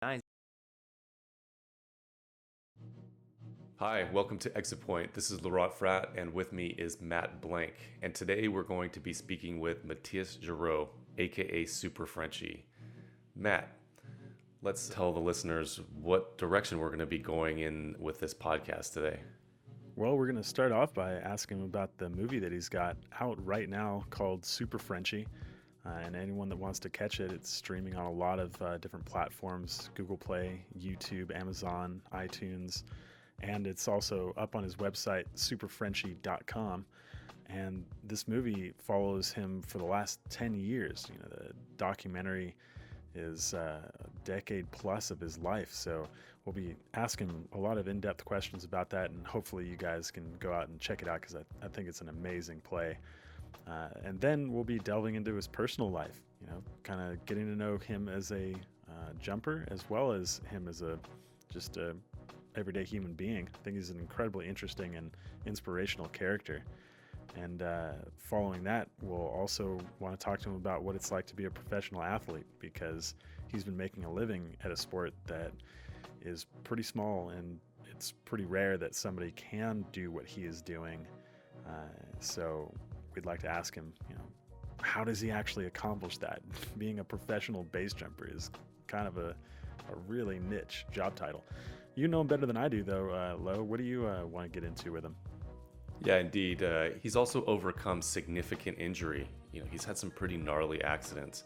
Nice. Hi, welcome to Exit Point. This is Laurent Frat, and with me is Matt Blank. And today we're going to be speaking with Matthias Giraud, aka Super Frenchie. Matt, let's tell the listeners what direction we're going to be going in with this podcast today. Well, we're going to start off by asking him about the movie that he's got out right now called Super Frenchie. And anyone that wants to catch it, it's streaming on a lot of different platforms: Google Play, YouTube, Amazon, iTunes, and it's also up on his website, superfrenchie.com. And this movie follows him for the last 10 years. You know, the documentary is a decade plus of his life. So we'll be asking a lot of in-depth questions about that, and hopefully you guys can go out and check it out because I think it's an amazing play. And then we'll be delving into his personal life, you know, kind of getting to know him as a jumper as well as him as just a everyday human being. I think he's an incredibly interesting and inspirational character. And following that, we'll also want to talk to him about what it's like to be a professional athlete, because he's been making a living at a sport that is pretty small, and it's pretty rare that somebody can do what he is doing. So we'd like to ask him, you know, how does he actually accomplish that? Being a professional base jumper is kind of a really niche job title. You know him better than I do, though, Lo. What do you want to get into with him? Yeah, indeed. He's also overcome significant injury. You know, he's had some pretty gnarly accidents,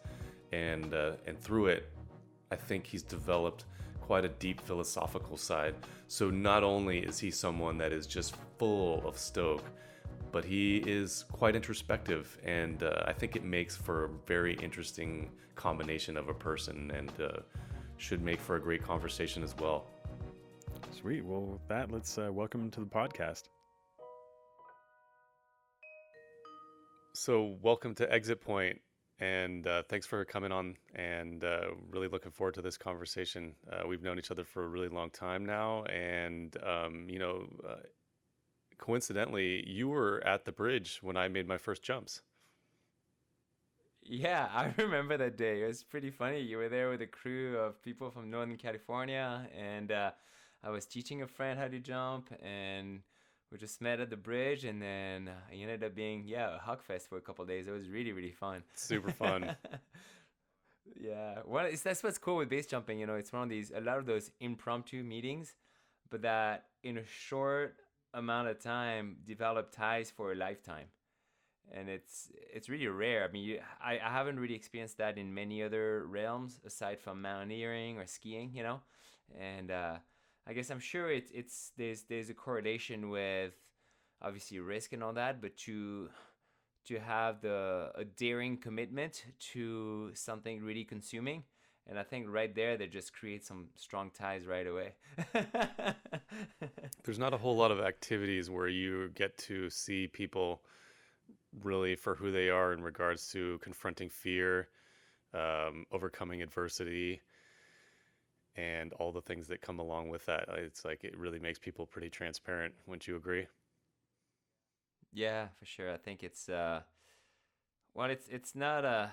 and through it, I think he's developed quite a deep philosophical side. So not only is he someone that is just full of stoke, but he is quite introspective, and I think it makes for a very interesting combination of a person, and should make for a great conversation as well. Sweet. Well, with that, let's welcome him to the podcast. So welcome to Exit Point, and thanks for coming on, and really looking forward to this conversation. We've known each other for a really long time now, and coincidentally, you were at the bridge when I made my first jumps. Yeah, I remember that day. It was pretty funny. You were there with a crew of people from Northern California, and I was teaching a friend how to jump, and we just met at the bridge, and then it ended up being, yeah, a hug fest for a couple of days. It was really, really fun. Super fun. Yeah, well, that's what's cool with base jumping. You know, it's one of these, a lot of those impromptu meetings, but that in a short amount of time develop ties for a lifetime. And it's really rare. I mean, I haven't really experienced that in many other realms aside from mountaineering or skiing, you know. And I guess I'm sure it's there's a correlation with obviously risk and all that, but to have a daring commitment to something really consuming. And I think right there, they just create some strong ties right away. There's not a whole lot of activities where you get to see people really for who they are in regards to confronting fear, overcoming adversity, and all the things that come along with that. It's like it really makes people pretty transparent. Wouldn't you agree? Yeah, for sure. I think well, it's not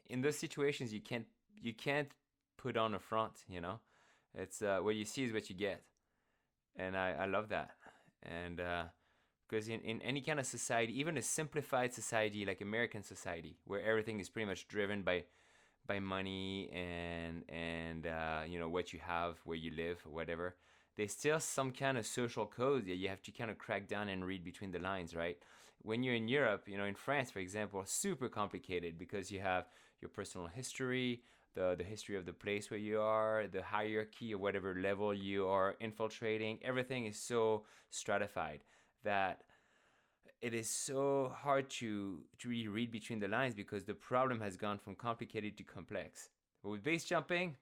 in those situations you can't put on a front, you know. It's what you see is what you get, and I love that. And because in any kind of society, even a simplified society like American society, where everything is pretty much driven by money and you know what you have, where you live, or whatever, there's still some kind of social code that you have to kind of crack down and read between the lines, right? When you're in Europe, you know, in France, for example, super complicated because you have your personal history, the history of the place where you are, the hierarchy or whatever level you are infiltrating. Everything is so stratified that it is so hard to really read between the lines because the problem has gone from complicated to complex. But with base jumping,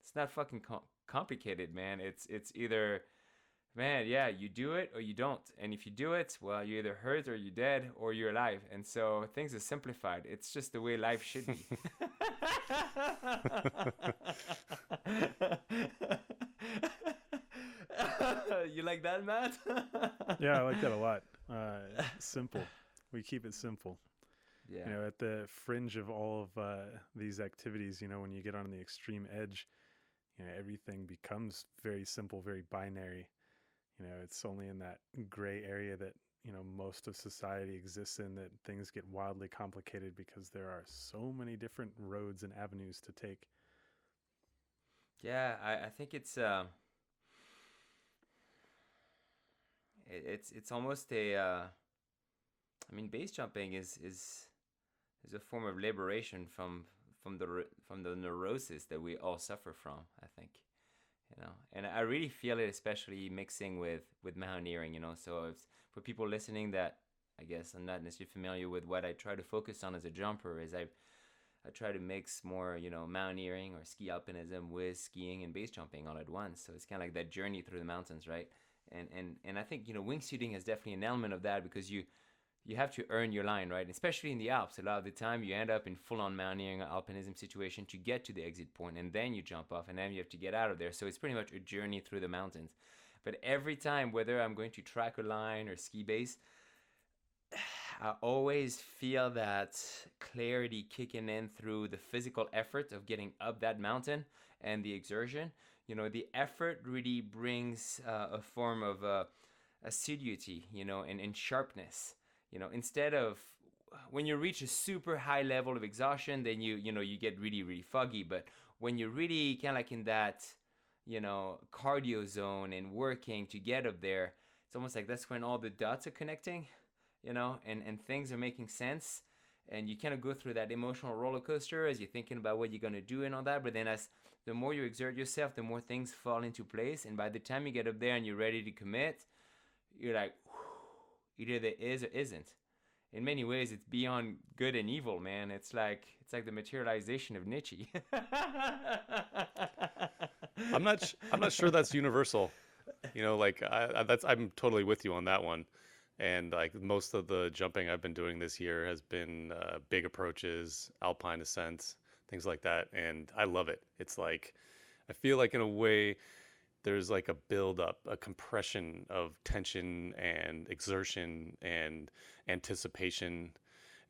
it's not fucking complicated, man. It's either, man, yeah, you do it or you don't. And if you do it, well, you're either hurt or you're dead or you're alive. And so things are simplified. It's just the way life should be. You like that, Matt? Yeah, I like that a lot. Simple. We keep it simple. Yeah. You know, at the fringe of all of these activities, you know, when you get on the extreme edge, everything becomes very simple, very binary. It's only in that gray area that most of society exists in that things get wildly complicated because there are so many different roads and avenues to take. Yeah, I think it's almost a I mean, base jumping is a form of liberation from the neurosis that we all suffer from, I think. And I really feel it, especially mixing with mountaineering. So if, for people listening that I guess I'm not necessarily familiar with what I try to focus on as a jumper, is I try to mix more, mountaineering or ski alpinism with skiing and base jumping all at once. So it's kind of like that journey through the mountains, right? And I think wingsuiting is definitely an element of that, because you have to earn your line, right? Especially in the Alps, a lot of the time you end up in full-on mountaineering or alpinism situation to get to the exit point, and then you jump off, and then you have to get out of there. So it's pretty much a journey through the mountains. But every time, whether I'm going to track a line or ski base, I always feel that clarity kicking in through the physical effort of getting up that mountain and the exertion. The effort really brings a form of assiduity, and sharpness. Instead of when you reach a super high level of exhaustion, then you get really, really foggy. But when you're really kind of like in that, cardio zone and working to get up there, it's almost like that's when all the dots are connecting, and things are making sense. And you kind of go through that emotional roller coaster as you're thinking about what you're going to do and all that. But then as the more you exert yourself, the more things fall into place. And by the time you get up there and you're ready to commit, you're like, either there is or isn't. In many ways, it's beyond good and evil, man. It's like the materialization of Nietzsche. I'm not sure that's universal. I'm totally with you on that one. And like most of the jumping I've been doing this year has been big approaches, alpine ascents, things like that, and I love it. It's like I feel like in a way there's like a build-up, a compression of tension and exertion and anticipation.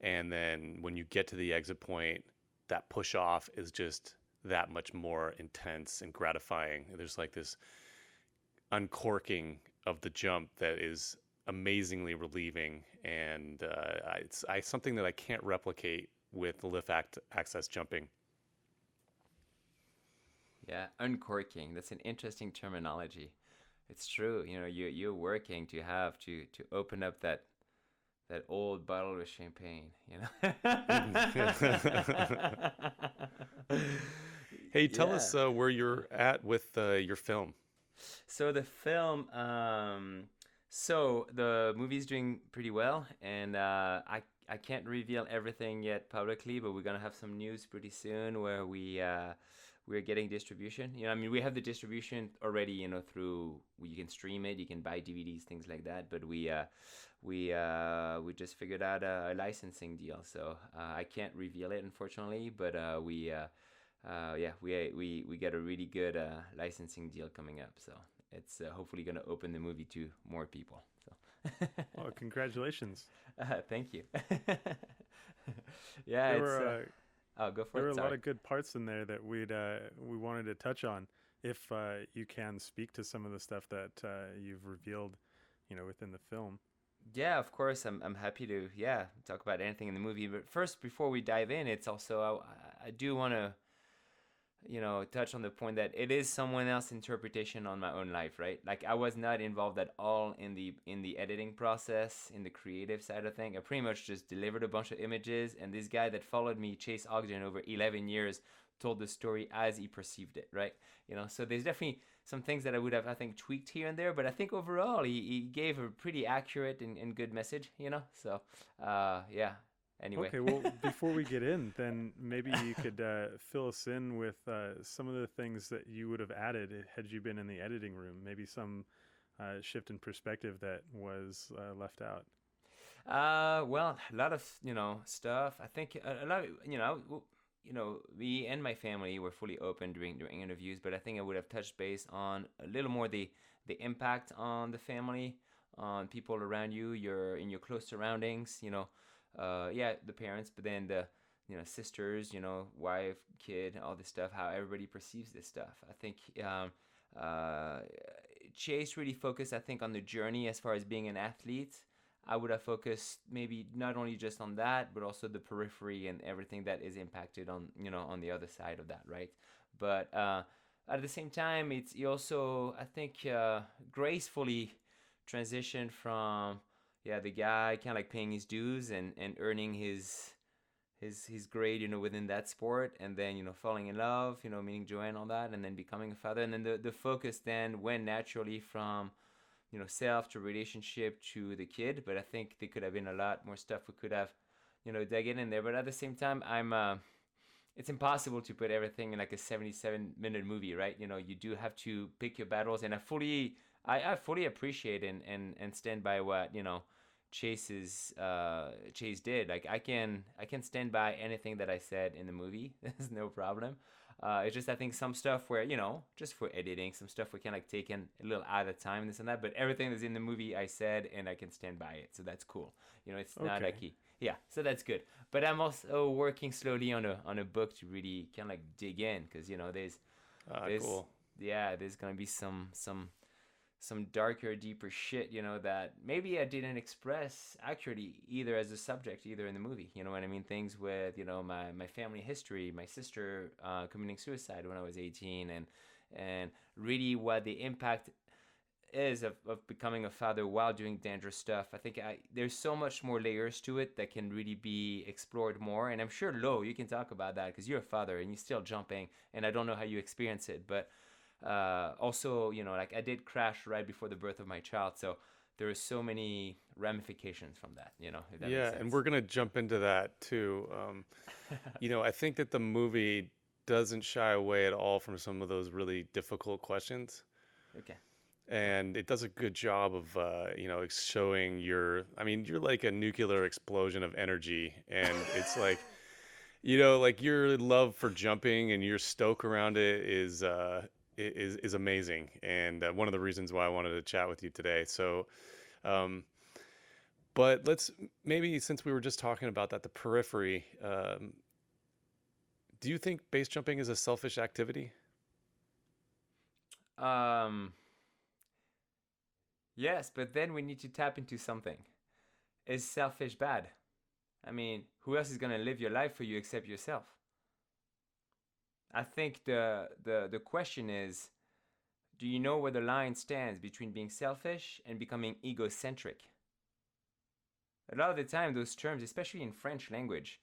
And then when you get to the exit point, that push off is just that much more intense and gratifying. There's like this uncorking of the jump that is amazingly relieving. And it's something that I can't replicate with lift access jumping. Yeah, uncorking. That's an interesting terminology. It's true. You're working to open up that old bottle of champagne. Hey, tell us where you're at with your film. So the film, so the movie's doing pretty well, and I can't reveal everything yet publicly, but we're gonna have some news pretty soon where we're getting distribution. I mean, we have the distribution already, through you can stream it, you can buy DVDs, things like that. But we just figured out a licensing deal, so I can't reveal it unfortunately. But we get a really good licensing deal coming up, so it's hopefully going to open the movie to more people. So. Well, congratulations! Thank you. Yeah, oh, go for it. There were Sorry. a lot of good parts in there that we wanted to touch on. If you can speak to some of the stuff that you've revealed, within the film. Yeah, of course. I'm happy to talk about anything in the movie. But first, before we dive in, it's also I do want to touch on the point that it is someone else's interpretation on my own life, right? Like I was not involved at all in the editing process, in the creative side of things. I pretty much just delivered a bunch of images, and this guy that followed me, Chase Ogden, over 11 years, told the story as he perceived it, right? So there's definitely some things that I would have, I think, tweaked here and there, but I think overall he gave a pretty accurate and good message, So, yeah. Anyway. Okay, well, before we get in, then maybe you could fill us in with some of the things that you would have added had you been in the editing room. Maybe some shift in perspective that was left out. Well, a lot of stuff. I think a lot of me and my family were fully open during interviews, but I think I would have touched base on a little more the impact on the family, on people around you, in your close surroundings. The parents, but then sisters, wife, kid, all this stuff, how everybody perceives this stuff. I think uh, Chase really focused, I think, on the journey as far as being an athlete. I would have focused maybe not only just on that, but also the periphery and everything that is impacted on, on the other side of that, right? But at the same time, he also, I think, gracefully transitioned from, yeah, the guy kind of like paying his dues and earning his grade, within that sport, and then falling in love, meeting Joanne, all that, and then becoming a father, and then the focus then went naturally from self to relationship to the kid. But I think there could have been a lot more stuff we could have dug in there. But at the same time, it's impossible to put everything in like a 77-minute movie, right? You do have to pick your battles, and I fully appreciate and stand by what Chase did. Like I can stand by anything that I said in the movie. There's no problem. It's just I think some stuff where just for editing, some stuff we can like taken a little out of time, this and that. But everything that's in the movie I said, and I can stand by it, so that's cool. It's not like yeah, so that's good. But I'm also working slowly on a book to really kind of like dig in, because there's Cool. yeah, there's gonna be some darker, deeper shit, that maybe I didn't express accurately either as a subject, either in the movie. You know what I mean? Things with, my family history, my sister committing suicide when I was 18, and really what the impact is of becoming a father while doing dangerous stuff. I think there's so much more layers to it that can really be explored more. And I'm sure, Lo, you can talk about that because you're a father and you're still jumping, and I don't know how you experience it, but also, like I did crash right before the birth of my child, so there are so many ramifications from that, if that makes Yeah, and sense. we're gonna jump into that too. I think that the movie doesn't shy away at all from some of those really difficult questions, Okay. and it does a good job of showing I mean, you're like a nuclear explosion of energy, and it's like like your love for jumping and your stoke around it is amazing, and one of the reasons why I wanted to chat with you today. So, um, but let's maybe, since we were just talking about that, the periphery. Do you think base jumping is a selfish activity? um yes, but then we need to tap into something. Is selfish bad? I mean, who else is going to live your life for you except yourself? I think the question is, do you know where the line stands between being selfish and becoming egocentric? A lot of the time, those terms, especially in French language,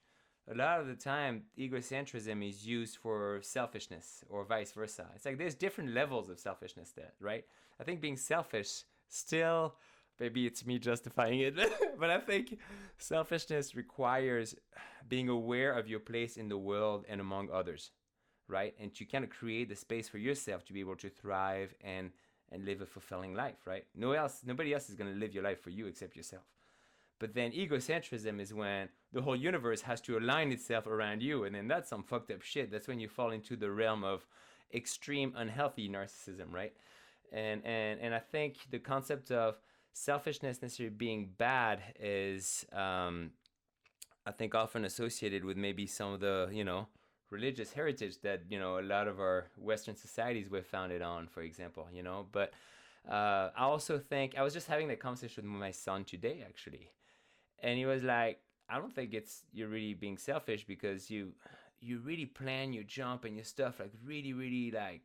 a lot of the time, egocentrism is used for selfishness or vice versa. It's like there's different levels of selfishness there, right? I think being selfish still, maybe it's me justifying it, but I think selfishness requires being aware of your place in the world and among others, right? And to kind of create the space for yourself to be able to thrive and live a fulfilling life, right? Nobody else is going to live your life for you except yourself. But then egocentrism is when the whole universe has to align itself around you, and then that's some fucked up shit. That's when you fall into the realm of extreme unhealthy narcissism, right? And I think the concept of selfishness necessarily being bad is, I think, often associated with maybe some of the religious heritage that a lot of our Western societies were founded on, for example. But I also think I was just having that conversation with my son today, actually, and he was like, I don't think you're really being selfish, because you really plan your jump and your stuff like really, really, like,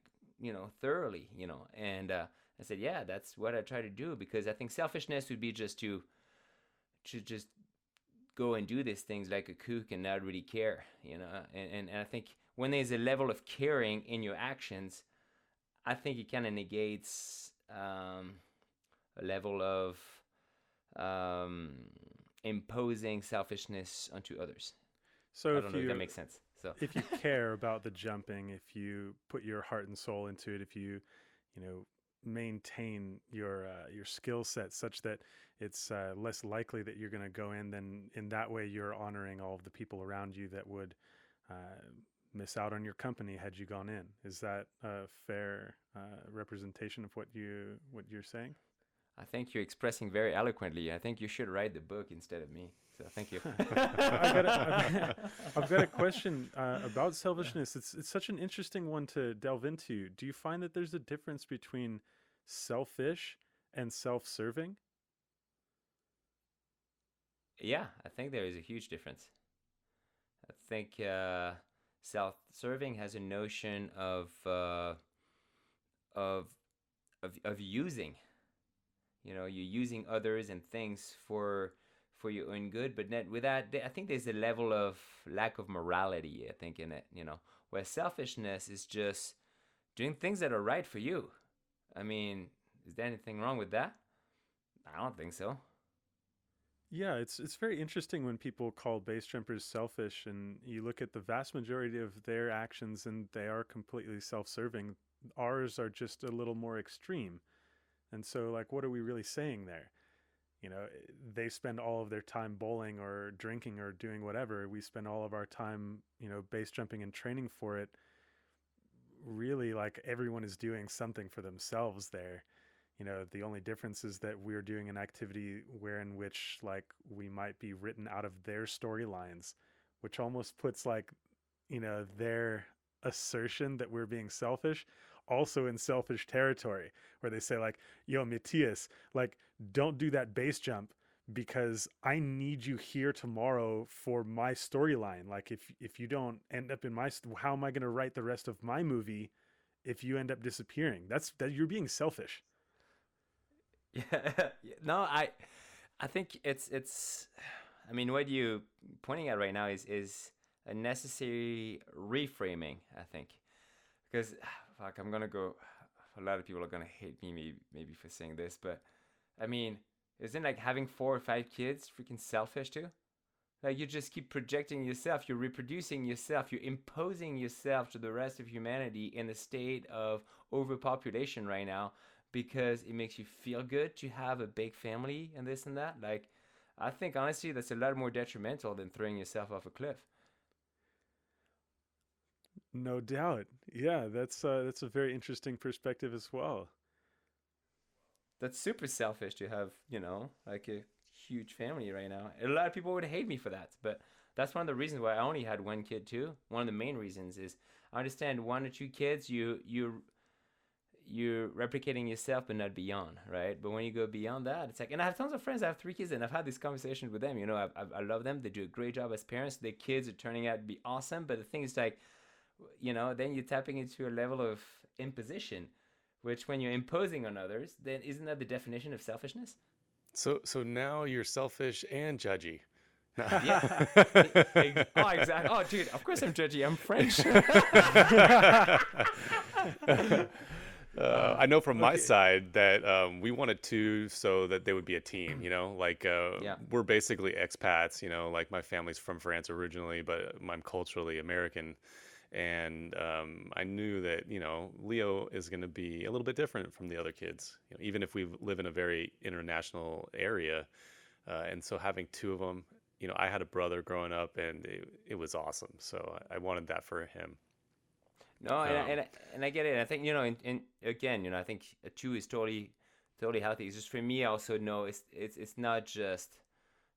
thoroughly, and I said, yeah, that's what I try to do, because I think selfishness would be just to just go and do these things like a kook and not really care, and I think when there's a level of caring in your actions, I think it kind of negates a level of um, imposing selfishness onto others. So I don't know if that makes sense. So if you care about the jumping, if you put your heart and soul into it, if you know maintain your skill set such that it's less likely that you're going to go in, then in that way you're honoring all of the people around you that would uh, miss out on your company had you gone in. Is that a fair representation of what you're saying? I think you're expressing very eloquently. I think you should write the book instead of me. So thank you. I've got a question about selfishness. It's such an interesting one to delve into. Do you find that there's a difference between selfish and self-serving? Yeah, I think there is a huge difference. I think self-serving has a notion of of using. You know, you're using others and things for your own good, but net with that, I think there's a level of lack of morality. I think in it, you know, where selfishness is just doing things that are right for you. I mean, is there anything wrong with that? I don't think so. Yeah, it's very interesting when people call base jumpers selfish, and you look at the vast majority of their actions, and they are completely self-serving. Ours are just a little more extreme. And so, like, what are we really saying there? You know, they spend all of their time bowling or drinking or doing whatever. We spend all of our time, you know, base jumping and training for it. Really, like, everyone is doing something for themselves there. You know, the only difference is that we're doing an activity where in which, like, we might be written out of their storylines, which almost puts, like, you know, their assertion that we're being selfish also in selfish territory, where they say, like, yo, Matthias, like, don't do that base jump because I need you here tomorrow for my storyline. Like, if you don't end up in my how am I going to write the rest of my movie if you end up disappearing? That you're being selfish. Yeah, no, I think it's. I mean, what you pointing at right now is a necessary reframing. I think because fuck, I'm gonna go. A lot of people are gonna hate me maybe for saying this, but I mean, isn't like having 4 or 5 kids freaking selfish too? Like you just keep projecting yourself, you're reproducing yourself, you're imposing yourself to the rest of humanity in a state of overpopulation right now because it makes you feel good to have a big family and this and that. Like, I think honestly that's a lot more detrimental than throwing yourself off a cliff. No doubt. Yeah, that's a very interesting perspective as well. That's super selfish to have, you know, like a huge family right now. A lot of people would hate me for that, but that's one of the reasons why I only had 1 kid too. One of the main reasons is I understand 1 or 2 kids, you're replicating yourself but not beyond, right? But when you go beyond that, it's like, and I have tons of friends that have 3 kids and I've had this conversation with them. You know, I love them. They do a great job as parents. Their kids are turning out to be awesome. But the thing is, like, you know, then you're tapping into a level of imposition, which when you're imposing on others, then isn't that the definition of selfishness? So now you're selfish and judgy. Yeah. Oh, exactly. Oh, dude, of course I'm judgy. I'm French. I know from my side that we wanted to so that they would be a team, you know, like Yeah. we're basically expats, you know, like my family's from France originally, but I'm culturally American. And I knew that, you know, Leo is going to be a little bit different from the other kids, you know, even if we live in a very international area. And so having 2 of them, you know, I had a brother growing up and it was awesome. So I wanted that for him. No, and Um, and I get it. I think, you know, in again, you know, I think a 2 is totally healthy. It's just for me. I also know it's not just,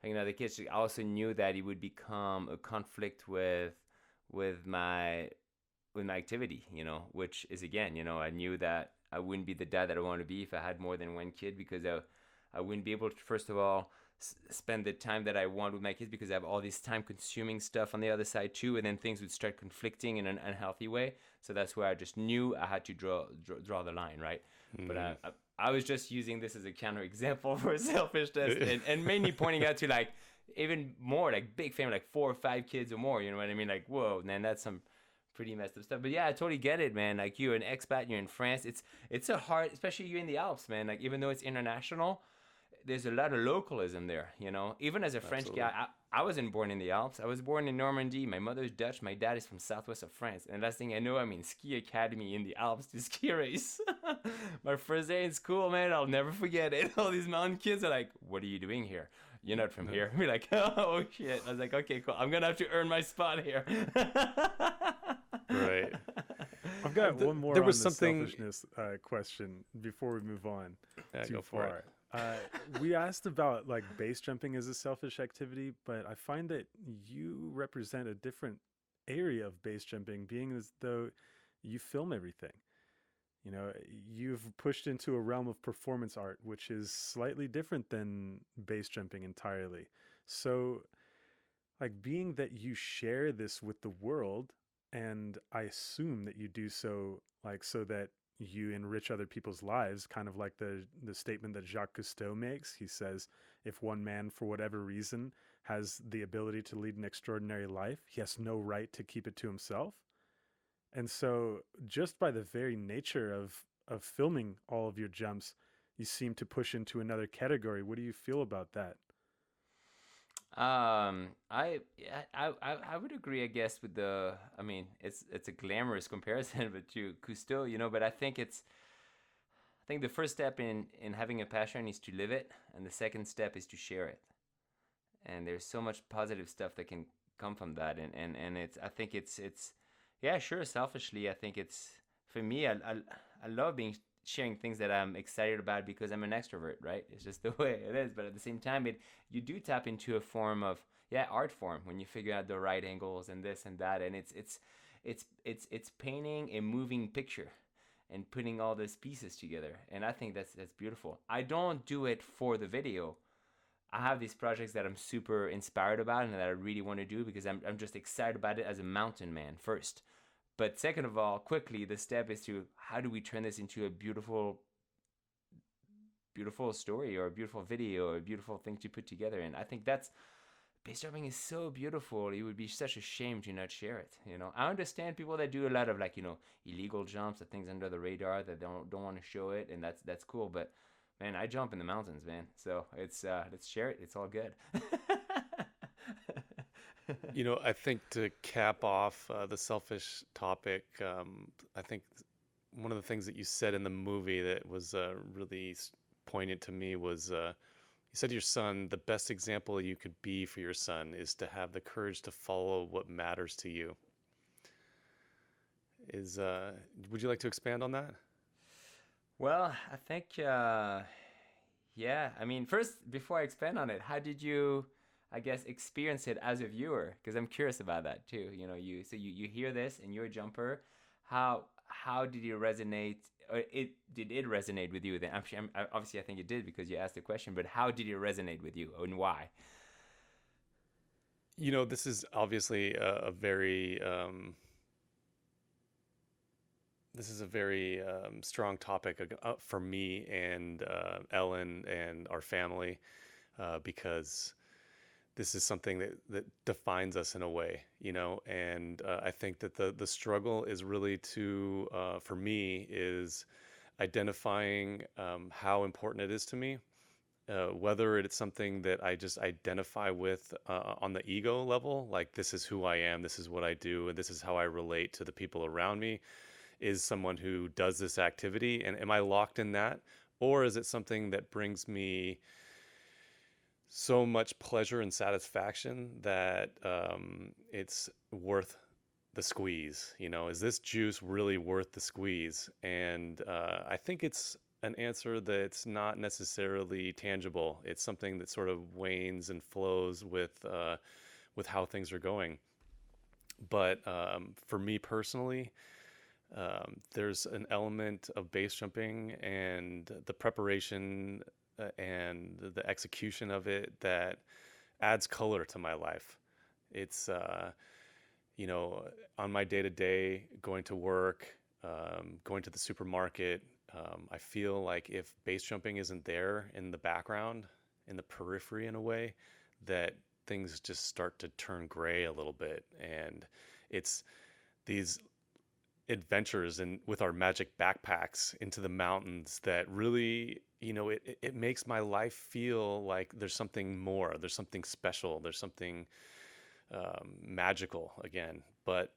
you know, the kids. I also knew that it would become a conflict with my with my activity, you know, which is, again, you know, I knew that I wouldn't be the dad that I want to be if I had more than 1 kid, because I wouldn't be able to, first of all, spend the time that I want with my kids, because I have all this time consuming stuff on the other side too, and then things would start conflicting in an unhealthy way. So that's where I just knew I had to draw the line, right? But I was just using this as a counter example for selfishness, and mainly pointing out to, like, even more like big family, like 4 or 5 kids or more. You know what I mean? Like, whoa, man, that's some pretty messed up stuff. But yeah, I totally get it, man. Like, you're an expat, you're in France. It's a hard, especially you're in the Alps, man. Like, even though it's international, there's a lot of localism there. You know, even as a French Absolutely. guy, I wasn't born in the Alps. I was born in Normandy. My mother's Dutch. My dad is from southwest of France. And last thing I know, I'm in ski academy in the Alps to ski race. My first day in school, man, I'll never forget it. All these mountain kids are like, "What are you doing here? You're not from here." We're like, "Oh shit!" I was like, "Okay, cool. I'm gonna have to earn my spot here." right. I've got one more There on was the something. selfishness question before we move on Yeah, too go for it. far. Uh, we asked about like base jumping as a selfish activity, but I find that you represent a different area of base jumping, being as though you film everything. You know, you've pushed into a realm of performance art, which is slightly different than base jumping entirely. So, like, being that you share this with the world, and I assume that you do so, like, so that you enrich other people's lives, kind of like the statement that Jacques Cousteau makes. He says, if one man, for whatever reason, has the ability to lead an extraordinary life, he has no right to keep it to himself. And so, just by the very nature of filming all of your jumps, you seem to push into another category. What do you feel about that? I would agree, I guess, with the. I mean, it's a glamorous comparison, but to Cousteau, but I think the first step in having a passion is to live it, and the second step is to share it. And there's so much positive stuff that can come from that, and it's I think it's yeah, sure. Selfishly, I think it's for me. I love being sharing things that I'm excited about because I'm an extrovert, right? It's just the way it is. But at the same time, it you do tap into a form of yeah art form when you figure out the right angles and this and that, and it's painting a moving picture and putting all those pieces together, and I think that's beautiful. I don't do it for the video. I have these projects that I'm super inspired about and that I really want to do because I'm just excited about it as a mountain man first. But second of all, quickly, the step is to how do we turn this into a beautiful story or a beautiful video or a beautiful thing to put together. And I think that's base jumping is so beautiful. It would be such a shame to not share it. I understand people that do a lot of like illegal jumps, the things under the radar that don't want to show it, and that's cool. But man, I jump in the mountains, man. So it's let's share it. It's all good. I think to cap off the selfish topic, I think one of the things that you said in the movie that was really poignant to me was you said to your son, the best example you could be for your son is to have the courage to follow what matters to you. Would you like to expand on that? Well, I think yeah. I mean, first before I expand on it, how did you, I guess, experience it as a viewer? Because I'm curious about that too. You hear this and you're a jumper. How did it resonate? Or did it resonate with you? Then obviously I think it did because you asked the question. But how did it resonate with you and why? This is obviously a very strong topic for me and Ellen and our family because this is something that defines us in a way, and I think that the struggle is really for me, is identifying how important it is to me, whether it's something that I just identify with on the ego level, like this is who I am, this is what I do, and this is how I relate to the people around me, is someone who does this activity, and am I locked in that? Or is it something that brings me so much pleasure and satisfaction that it's worth the squeeze? Is this juice really worth the squeeze? And I think it's an answer that's not necessarily tangible. It's something that sort of wanes and flows with how things are going. But for me personally, there's an element of base jumping and the preparation and the execution of it that adds color to my life. It's, on my day to day, going to work, going to the supermarket, I feel like if base jumping isn't there in the background, in the periphery in a way, that things just start to turn gray a little bit. And it's these adventures and with our magic backpacks into the mountains that really, it makes my life feel like there's something more, there's something special, there's something magical again. But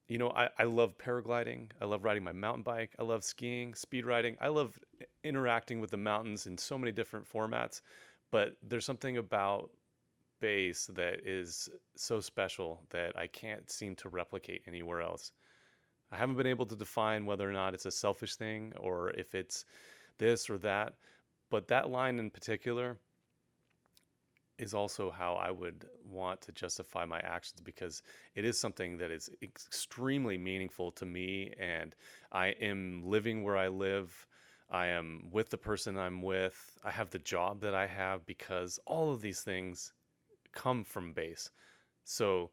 I love paragliding, I love riding my mountain bike, I love skiing, speed riding, I love interacting with the mountains in so many different formats. But there's something about base that is so special that I can't seem to replicate anywhere else. I haven't been able to define whether or not it's a selfish thing or if it's this or that, But that line in particular is also how I would want to justify my actions, because it is something that is extremely meaningful to me, and I am living where I live. I am with the person I'm with. I have the job that I have because all of these things come from base. So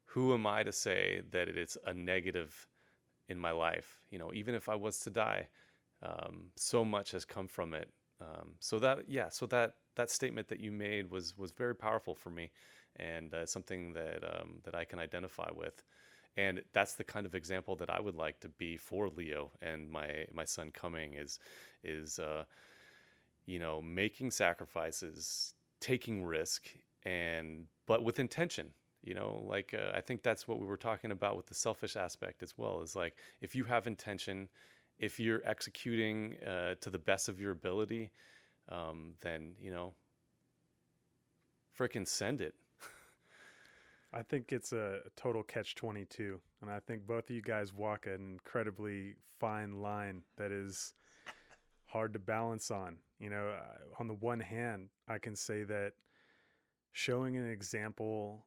who am I to say that it is a negative in my life? Even if I was to die, so much has come from it. So that statement that you made was very powerful for me, and something that I can identify with. And that's the kind of example that I would like to be for Leo and my son coming, is making sacrifices, taking risk, and but with intention. I think that's what we were talking about with the selfish aspect as well. Is like, if you have intention, if you're executing to the best of your ability, then freaking send it. I think it's a total catch-22, and I think both of you guys walk an incredibly fine line that is hard to balance on. On the one hand, I can say that showing an example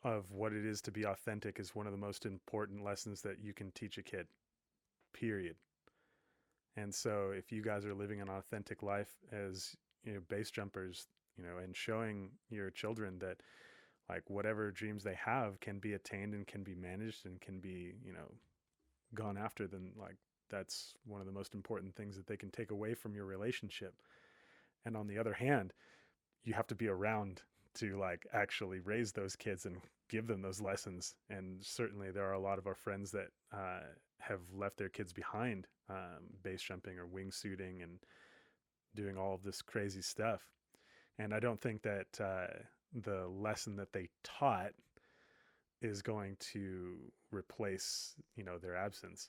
of what it is to be authentic is one of the most important lessons that you can teach a kid, period. And so if you guys are living an authentic life as base jumpers, and showing your children that like whatever dreams they have can be attained and can be managed and can be, gone after, then like that's one of the most important things that they can take away from your relationship. And on the other hand, you have to be around to like actually raise those kids and give them those lessons. And certainly there are a lot of our friends that have left their kids behind, base jumping or wingsuiting and doing all of this crazy stuff. And I don't think that the lesson that they taught is going to replace, their absence.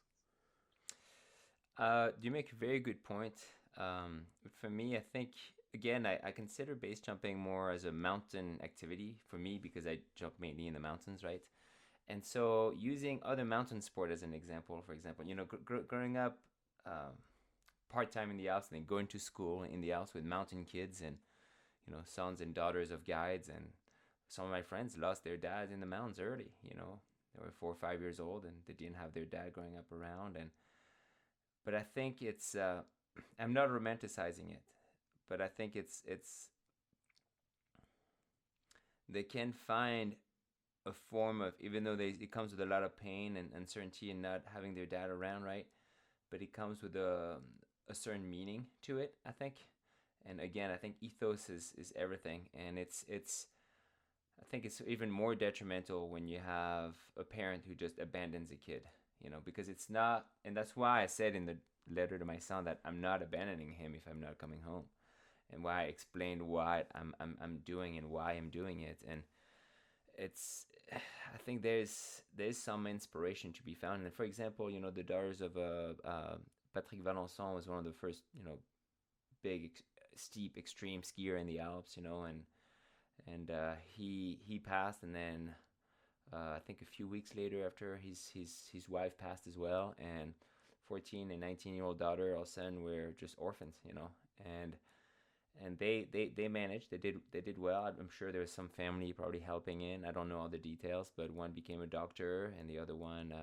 You make a very good point. For me, I think again, I consider base jumping more as a mountain activity for me because I jump mainly in the mountains, right? And so using other mountain sport as an example, for example, growing up part time in the Alps and then going to school in the Alps with mountain kids and sons and daughters of guides, and some of my friends lost their dads in the mountains early. They were 4 or 5 years old and they didn't have their dad growing up around. And but I think it's I'm not romanticizing it, but I think it's they can find a form of, even though it comes with a lot of pain and uncertainty and not having their dad around, right? But it comes with a certain meaning to it, I think. And again, I think ethos is everything, and it's I think it's even more detrimental when you have a parent who just abandons a kid, because it's not, and that's why I said in the letter to my son that I'm not abandoning him if I'm not coming home, and why I explained what I'm doing and why I'm doing it. And it's, I think there's some inspiration to be found. And for example, the daughters of Patrick Valençon was one of the first, big steep extreme skier in the Alps, and he passed, and then I think a few weeks later after his wife passed as well, and 14 and 19-year-old daughter all of a sudden were just orphans, and they managed. They did well. I'm sure there was some family probably helping in. I don't know all the details, but one became a doctor, and the other one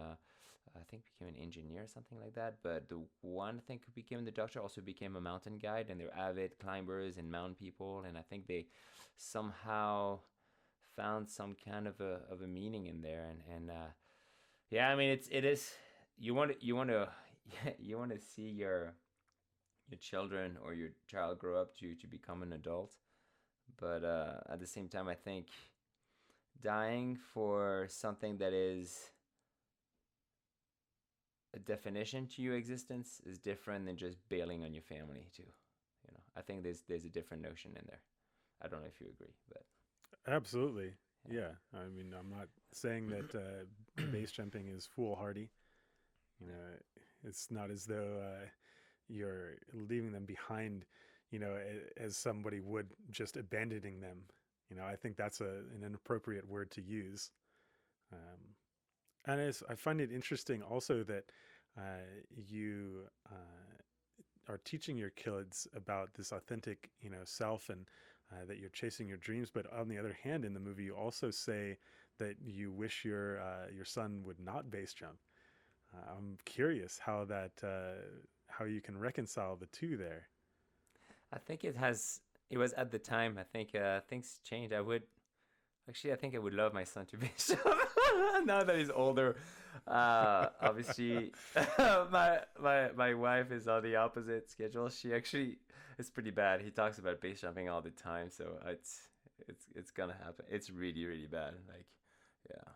I think became an engineer or something like that. But the one I think who became the doctor also became a mountain guide, and they're avid climbers and mountain people. And I think they somehow found some kind of a meaning in there. And yeah, I mean it is you want to you want to see your children or your child grow up to become an adult, but at the same time, I think dying for something that is a definition to your existence is different than just bailing on your family too. I think there's a different notion in there. I don't know if you agree, but Absolutely. yeah. Yeah. I mean, I'm not saying that base jumping is foolhardy. It's not as though you're leaving them behind, as somebody would just abandoning them. I think that's an inappropriate word to use. Um, and I find it interesting also that you are teaching your kids about this authentic, self, and that you're chasing your dreams. But on the other hand, in the movie, you also say that you wish your son would not base jump. I'm curious how you can reconcile the two there. I think it was at the time. I think things changed. I think I would love my son to be now that he's older. Obviously, my wife is on the opposite schedule. She actually is pretty bad. He talks about base jumping all the time, so it's gonna happen. It's really really bad. Like, yeah.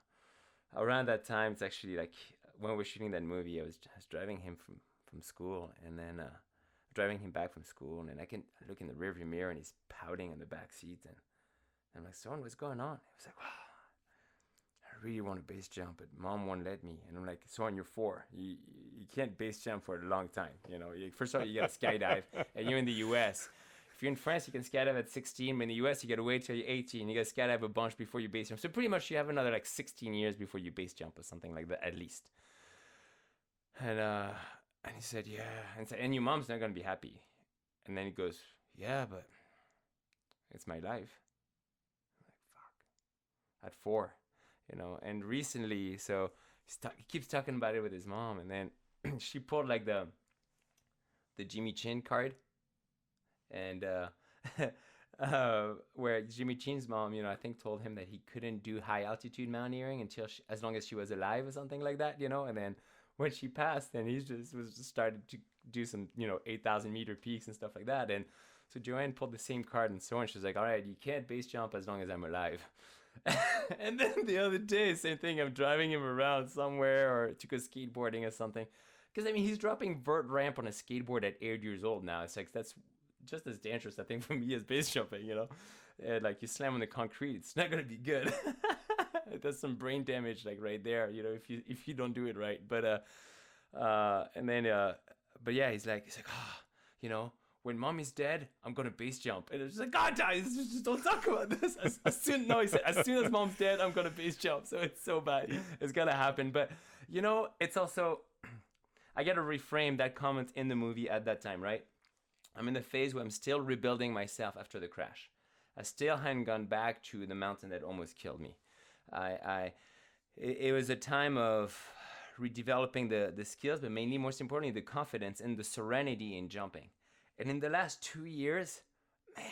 Around that time, it's actually like when we're shooting that movie. I was driving him from school, and then driving him back from school, and then I can look in the rearview mirror, and he's pouting in the back seat, and I'm like, son, what's going on? He was like, wow, I really want to base jump, but mom won't let me. And I'm like, son, you're 4. You can't base jump for a long time. First of all, you got to skydive, and you're in the U.S. If you're in France, you can skydive at 16, but in the U.S., you got to wait till you're 18. You got to skydive a bunch before you base jump. So pretty much you have another like 16 years before you base jump or something like that, at least. And he said, yeah. And your mom's not going to be happy. And then he goes, yeah, but it's my life. At 4, and recently, so he keeps talking about it with his mom, and then she pulled like the Jimmy Chin card, and where Jimmy Chin's mom, I think told him that he couldn't do high altitude mountaineering until as long as she was alive or something like that, and then when she passed, then he was started to do some 8,000 meter peaks and stuff like that, and so Joanne pulled the same card, and so on. She's like, all right, you can't base jump as long as I'm alive. And then the other day, same thing. I'm driving him around somewhere or to go skateboarding or something. Because, he's dropping vert ramp on a skateboard at 8 years old now. It's like, that's just as dangerous, I think, for me as base jumping, And, like, you slam on the concrete, it's not going to be good. It does some brain damage, like, right there, if you don't do it right. But, but yeah, he's like, when mommy's dead, I'm gonna base jump. And it's like, God, guys, just don't talk about this. As soon as mom's dead, I'm gonna base jump. So it's so bad. It's gonna happen. But it's also, I gotta reframe that comment in the movie at that time, right? I'm in the phase where I'm still rebuilding myself after the crash. I still hadn't gone back to the mountain that almost killed me. It was a time of redeveloping the skills, but mainly, most importantly, the confidence and the serenity in jumping. And in the last 2 years, man,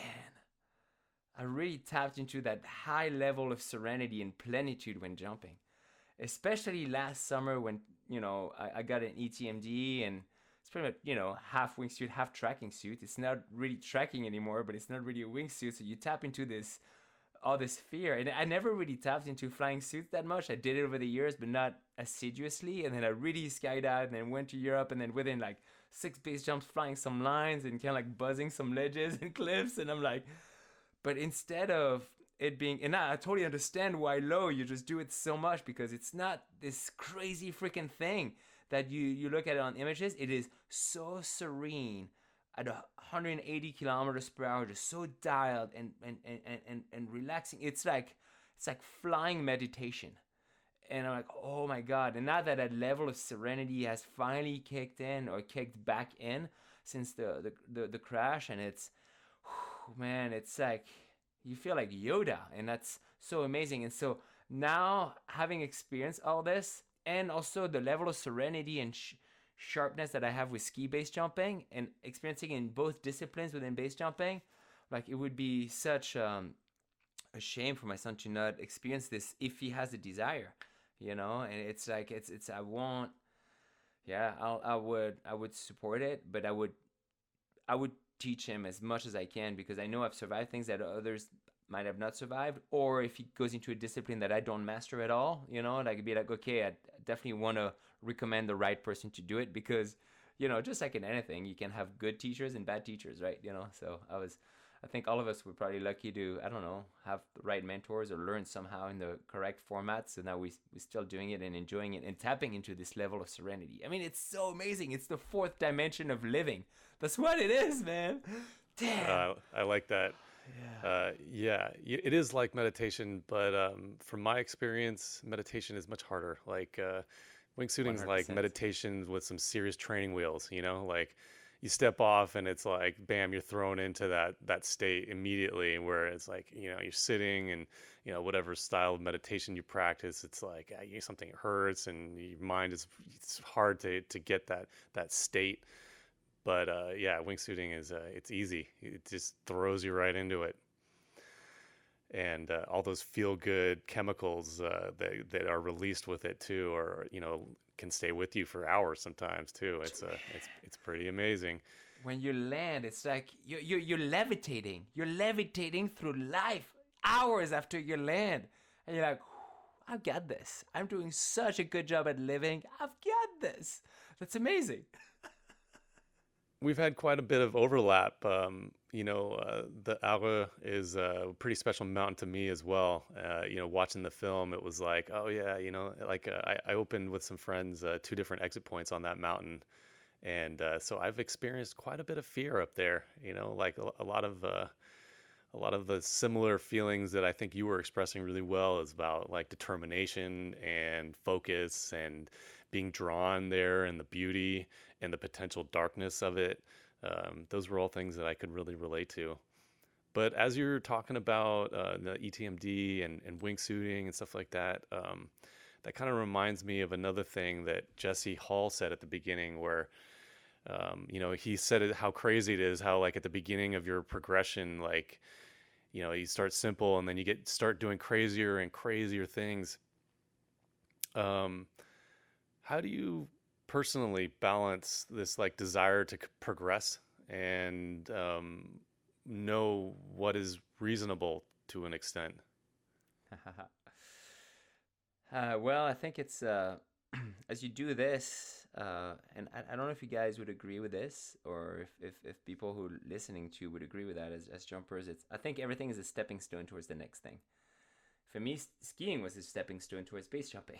I really tapped into that high level of serenity and plenitude when jumping. Especially last summer when, I got an ETMD, and it's pretty much, half wingsuit, half tracking suit. It's not really tracking anymore, but it's not really a wingsuit. So you tap into all this fear. And I never really tapped into flying suits that much. I did it over the years, but not assiduously. And then I really skydived and then went to Europe, and then within like 6 base jumps, flying some lines and kind of like buzzing some ledges and cliffs. And I'm like, but instead of it being, and I totally understand why low, you just do it so much because it's not this crazy freaking thing that you look at it on images. It is so serene at 180 kilometers per hour, just so dialed and relaxing. It's like flying meditation. And I'm like, oh my God. And now that level of serenity has finally kicked back in since the crash. And it's, man, it's like, you feel like Yoda. And that's so amazing. And so now, having experienced all this, and also the level of serenity and sharpness that I have with ski base jumping, and experiencing in both disciplines within base jumping, like, it would be such a shame for my son to not experience this if he has the desire. And it's like, I want, yeah, I would support it, but I would teach him as much as I can, because I know I've survived things that others might have not survived. Or if he goes into a discipline that I don't master at all, like, be like, okay, I definitely want to recommend the right person to do it, because, just like in anything, you can have good teachers and bad teachers, right? So I think all of us were probably lucky to, I don't know, have the right mentors or learn somehow in the correct format. So now we're still doing it and enjoying it and tapping into this level of serenity. I mean, it's so amazing. It's the 4th dimension of living. That's what it is, man. Damn. I like that. Yeah. It is like meditation, but from my experience, meditation is much harder. Like wingsuiting is like 100%. meditation with some serious training wheels, like you step off and it's like bam, you're thrown into that state immediately, where it's like, you're sitting and whatever style of meditation you practice, it's like something hurts and your mind is, it's hard to get that state. But yeah, wingsuiting is it's easy. It just throws you right into it, and all those feel good chemicals that are released with it too, or can stay with you for hours sometimes too. It's pretty amazing. When you land, it's like you're levitating. You're levitating through life hours after you land, and you're like, I've got this. I'm doing such a good job at living. I've got this. That's amazing. We've had quite a bit of overlap. The Aure is a pretty special mountain to me as well. Watching the film, it was like, oh yeah, I opened with some friends 2 different exit points on that mountain, and so I've experienced quite a bit of fear up there. Like a lot of the similar feelings that I think you were expressing really well is about like determination and focus and being drawn there and the beauty and the potential darkness of it. Those were all things that I could really relate to. But as you're talking about the ETMD and wingsuiting and stuff like that, that kind of reminds me of another thing that Jesse Hall said at the beginning, where he said how crazy it is, how like at the beginning of your progression, like you start simple and then you start doing crazier and crazier things. How do you personally balance this like desire to progress and know what is reasonable to an extent? Well, I think it's as you do this, and I don't know if you guys would agree with this, or if people who are listening to would agree with that as jumpers. I think everything is a stepping stone towards the next thing. For me, skiing was a stepping stone towards base jumping,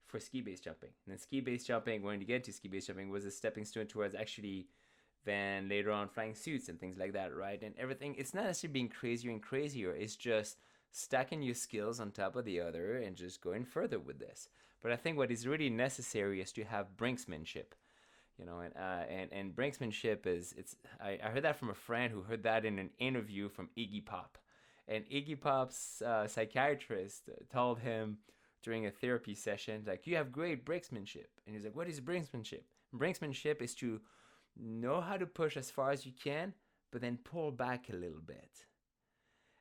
for ski base jumping. And then ski base jumping, when you get to ski base jumping, was a stepping stone towards actually then later on flying suits and things like that, right? And everything, it's not necessarily being crazier and crazier, it's just stacking your skills on top of the other and just going further with this. But I think what is really necessary is to have brinksmanship, and brinksmanship is, I heard that from a friend who heard that in an interview from Iggy Pop. And Iggy Pop's psychiatrist told him during a therapy session, like, you have great brinksmanship. And he's like, what is brinksmanship? Brinksmanship is to know how to push as far as you can, but then pull back a little bit.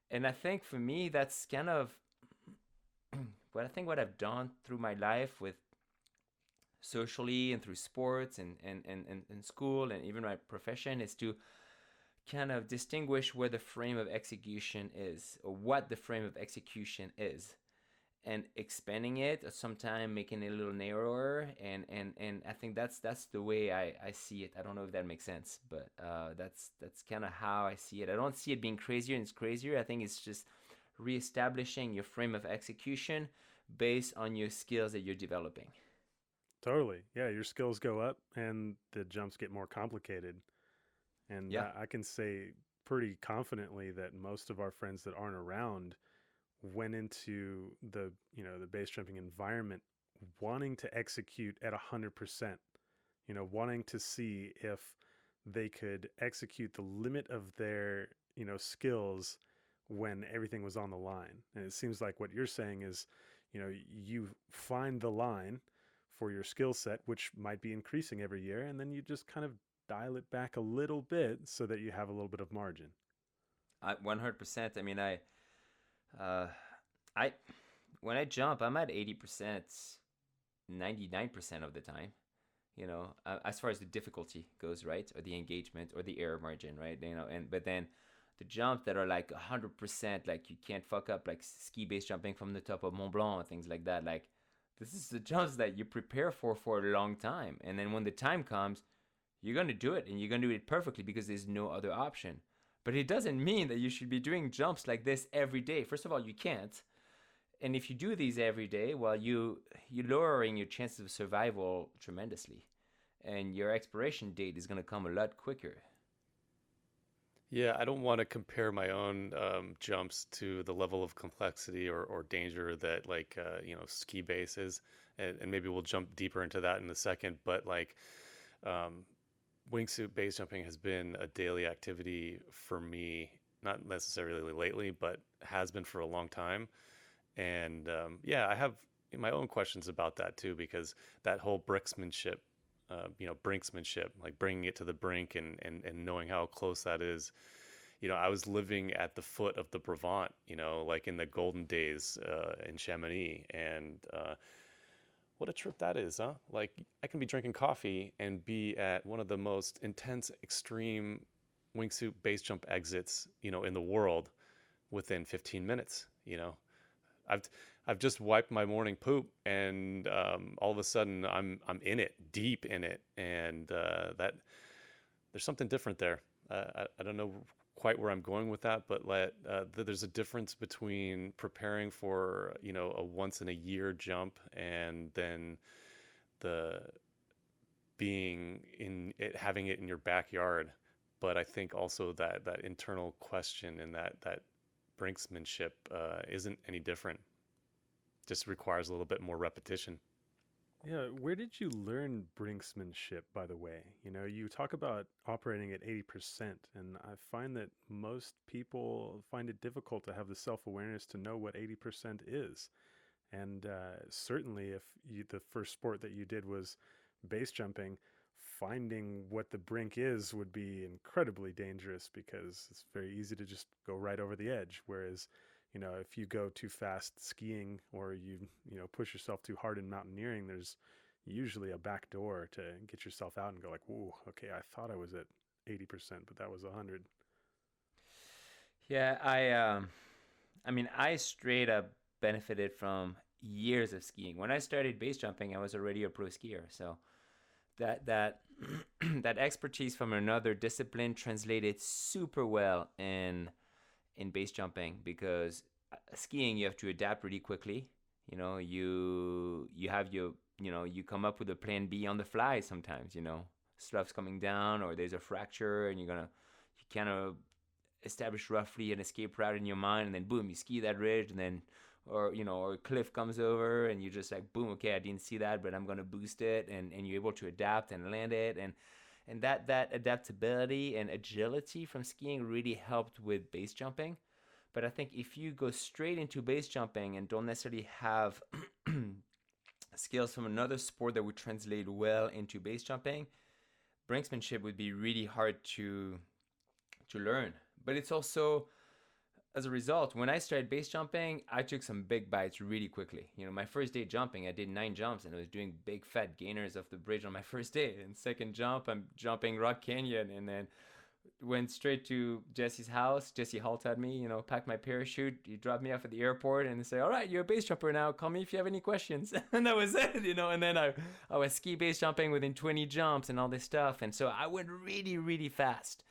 And I think for me, that's kind of what I've done through my life, with socially and through sports and school and even my profession, is to kind of distinguish where the frame of execution is, or what the frame of execution is, and expanding it, or sometimes making it a little narrower. And I think that's the way I see it. I don't know if that makes sense, but that's kind of how I see it. I don't see it being crazier and it's crazier. I think it's just reestablishing your frame of execution based on your skills that you're developing. Totally. Yeah, your skills go up and the jumps get more complicated. And Yeah. I can say pretty confidently that most of our friends that aren't around went into the base jumping environment wanting to execute at 100%, wanting to see if they could execute the limit of their skills when everything was on the line. And it seems like what you're saying is, you find the line for your skill set, which might be increasing every year, and then you just kind of dial it back a little bit so that you have a little bit of margin. 100%. I mean, I when I jump, I'm at 80%, 99% of the time. As far as the difficulty goes, right, or the engagement or the error margin, right? But then the jumps that are like 100%, like you can't fuck up, like ski base jumping from the top of Mont Blanc and things like that. Like, this is the jumps that you prepare for a long time, and then when the time comes, you're gonna do it, and you're gonna do it perfectly because there's no other option. But it doesn't mean that you should be doing jumps like this every day. First of all, you can't. And if you do these every day, well, you're lowering your chances of survival tremendously. And your expiration date is going to come a lot quicker. Yeah, I don't want to compare my own jumps to the level of complexity or danger that like ski base is, and maybe we'll jump deeper into that in a second. But like, wingsuit base jumping has been a daily activity for me, not necessarily lately, but has been for a long time. And yeah, I have my own questions about that too, because that whole bricksmanship, brinksmanship, like bringing it to the brink and knowing how close that is. I was living at the foot of the Brevant, like in the golden days in Chamonix. And what a trip that is, huh? Like, I can be drinking coffee and be at one of the most intense, extreme wingsuit base jump exits, in the world within 15 minutes. I've I've just wiped my morning poop, and all of a sudden I'm in it, deep in it, and that there's something different there. I don't know quite where I'm going with that, but there's a difference between preparing for a once in a year jump and then the being in it, having it in your backyard. But I think also that internal question and that brinksmanship isn't any different. Just requires a little bit more repetition. Yeah, where did you learn brinksmanship, by the way? You talk about operating at 80%, and I find that most people find it difficult to have the self-awareness to know what 80% is. And certainly, if the first sport that you did was base jumping, finding what the brink is would be incredibly dangerous because it's very easy to just go right over the edge. Whereas, if you go too fast skiing or push yourself too hard in mountaineering, there's usually a back door to get yourself out and go like, "Whoa, okay, I thought I was at 80%, but that was 100." Yeah, I mean, I straight up benefited from years of skiing. When I started base jumping, I was already a pro skier, so that that expertise from another discipline translated super well in base jumping, because skiing you have to adapt really quickly. You have you come up with a plan B on the fly sometimes. Stuff's coming down or there's a fracture, and you kind of establish roughly an escape route in your mind, and then boom, you ski that ridge, and then or a cliff comes over, and you just like, boom, okay, I didn't see that, but I'm gonna boost it, and you're able to adapt and land it, and that adaptability and agility from skiing really helped with base jumping. But I think if you go straight into base jumping and don't necessarily have skills from another sport that would translate well into base jumping, brinksmanship would be really hard to learn. But it's also, as a result, when I started base jumping, I took some big bites really quickly. My first day jumping, I did 9 jumps, and I was doing big fat gainers off the bridge on my first day. And second jump, I'm jumping Rock Canyon, and then went straight to Jesse's house. Jesse halted me, packed my parachute. He dropped me off at the airport and said, "All right, you're a base jumper now. Call me if you have any questions." And that was it, And then I was ski base jumping within 20 jumps and all this stuff. And so I went really, really fast.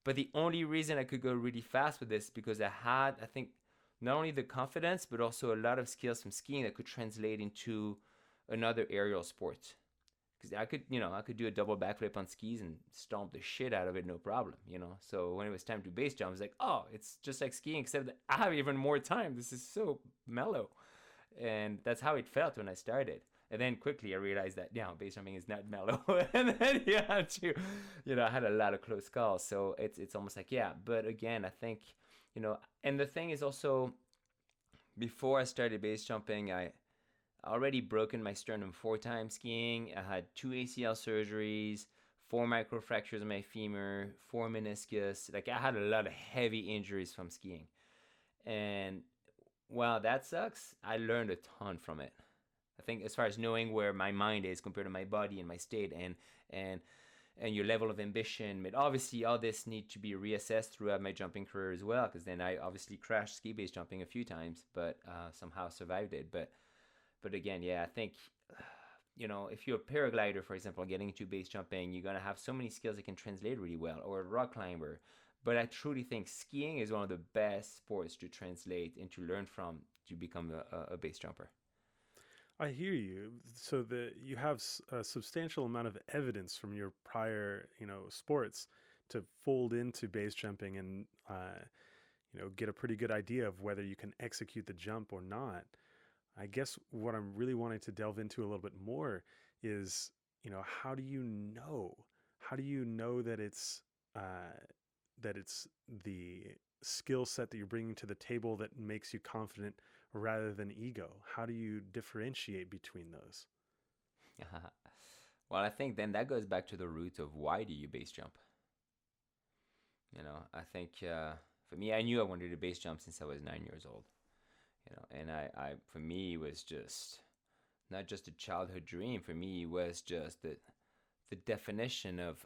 But the only reason I could go really fast with this is because I had, I think, not only the confidence, but also a lot of skills from skiing that could translate into another aerial sport. Because I could do a double backflip on skis and stomp the shit out of it, no problem. So when it was time to base jump, I was like, oh, it's just like skiing, except that I have even more time. This is so mellow. And that's how it felt when I started. And then quickly I realized that, base jumping is not mellow. And then you have to, I had a lot of close calls. So it's almost like, yeah. But again, I think, and the thing is also, before I started base jumping, I already broken my sternum 4 times skiing. I had 2 ACL surgeries, 4 microfractures in my femur, 4 meniscus. Like, I had a lot of heavy injuries from skiing. And while that sucks, I learned a ton from it. I think as far as knowing where my mind is compared to my body and my state and your level of ambition, but obviously all this need to be reassessed throughout my jumping career as well, because then I obviously crashed ski base jumping a few times, but somehow survived it. But again, yeah, I think if you're a paraglider, for example, getting into base jumping, you're gonna have so many skills that can translate really well, or a rock climber. But I truly think skiing is one of the best sports to translate and to learn from to become a base jumper. I hear you. So you have a substantial amount of evidence from your prior, sports to fold into base jumping and, get a pretty good idea of whether you can execute the jump or not. I guess what I'm really wanting to delve into a little bit more is, how do you know? how do you know that it's the skill set that you're bringing to the table that makes you confident rather than ego? How do you differentiate between those? Well, I think then that goes back to the root of why do you base jump? I think for me, I knew I wanted to base jump since I was 9 years old. And I for me, it was just not just a childhood dream. For me, it was just the definition of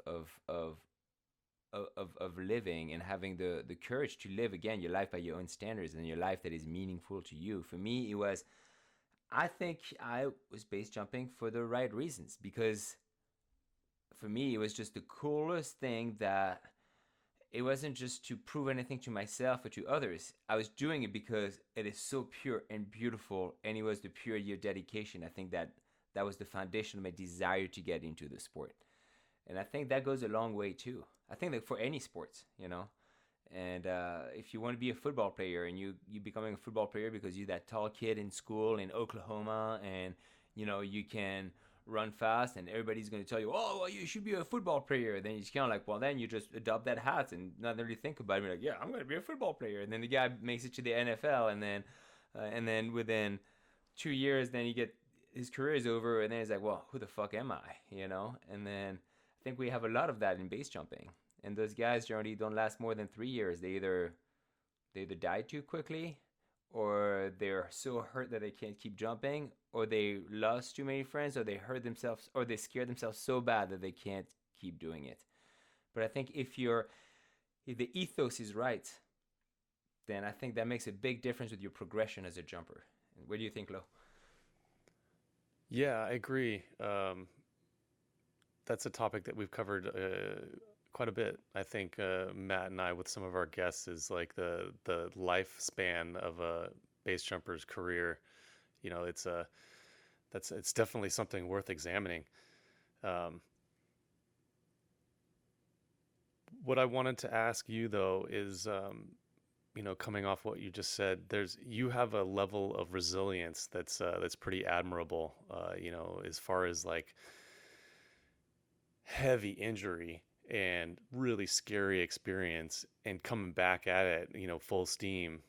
living and having the courage to live again your life by your own standards and your life that is meaningful to you. For me, it was, I think I was base jumping for the right reasons, because for me, it was just the coolest thing that it wasn't just to prove anything to myself or to others. I was doing it because it is so pure and beautiful, and it was the purity of dedication. I think that was the foundation of my desire to get into the sport. And I think that goes a long way too. I think that for any sports. And if you want to be a football player and you becoming a football player because you're that tall kid in school in Oklahoma, and you can run fast, and everybody's going to tell you, oh, well, you should be a football player. Then you're kind of like, well, then you just adopt that hat and not really think about it. You're like, yeah, I'm going to be a football player. And then the guy makes it to the NFL, and then within 2 years, then you get his career is over, and then he's like, well, who the fuck am I? And then I think we have a lot of that in base jumping, and those guys generally don't last more than 3 years. They either die too quickly, or they're so hurt that they can't keep jumping, or they lost too many friends, or they hurt themselves, or they scared themselves so bad that they can't keep doing it. But I think if the ethos is right, then I think that makes a big difference with your progression as a jumper. What do you think, Lo? Yeah, I agree. That's a topic that we've covered quite a bit. I think Matt and I, with some of our guests, is like the lifespan of a base jumper's career. It's definitely something worth examining. Um, what I wanted to ask you though is, coming off what you just said, you have a level of resilience that's pretty admirable. As far as like heavy injury and really scary experience and coming back at it, full steam.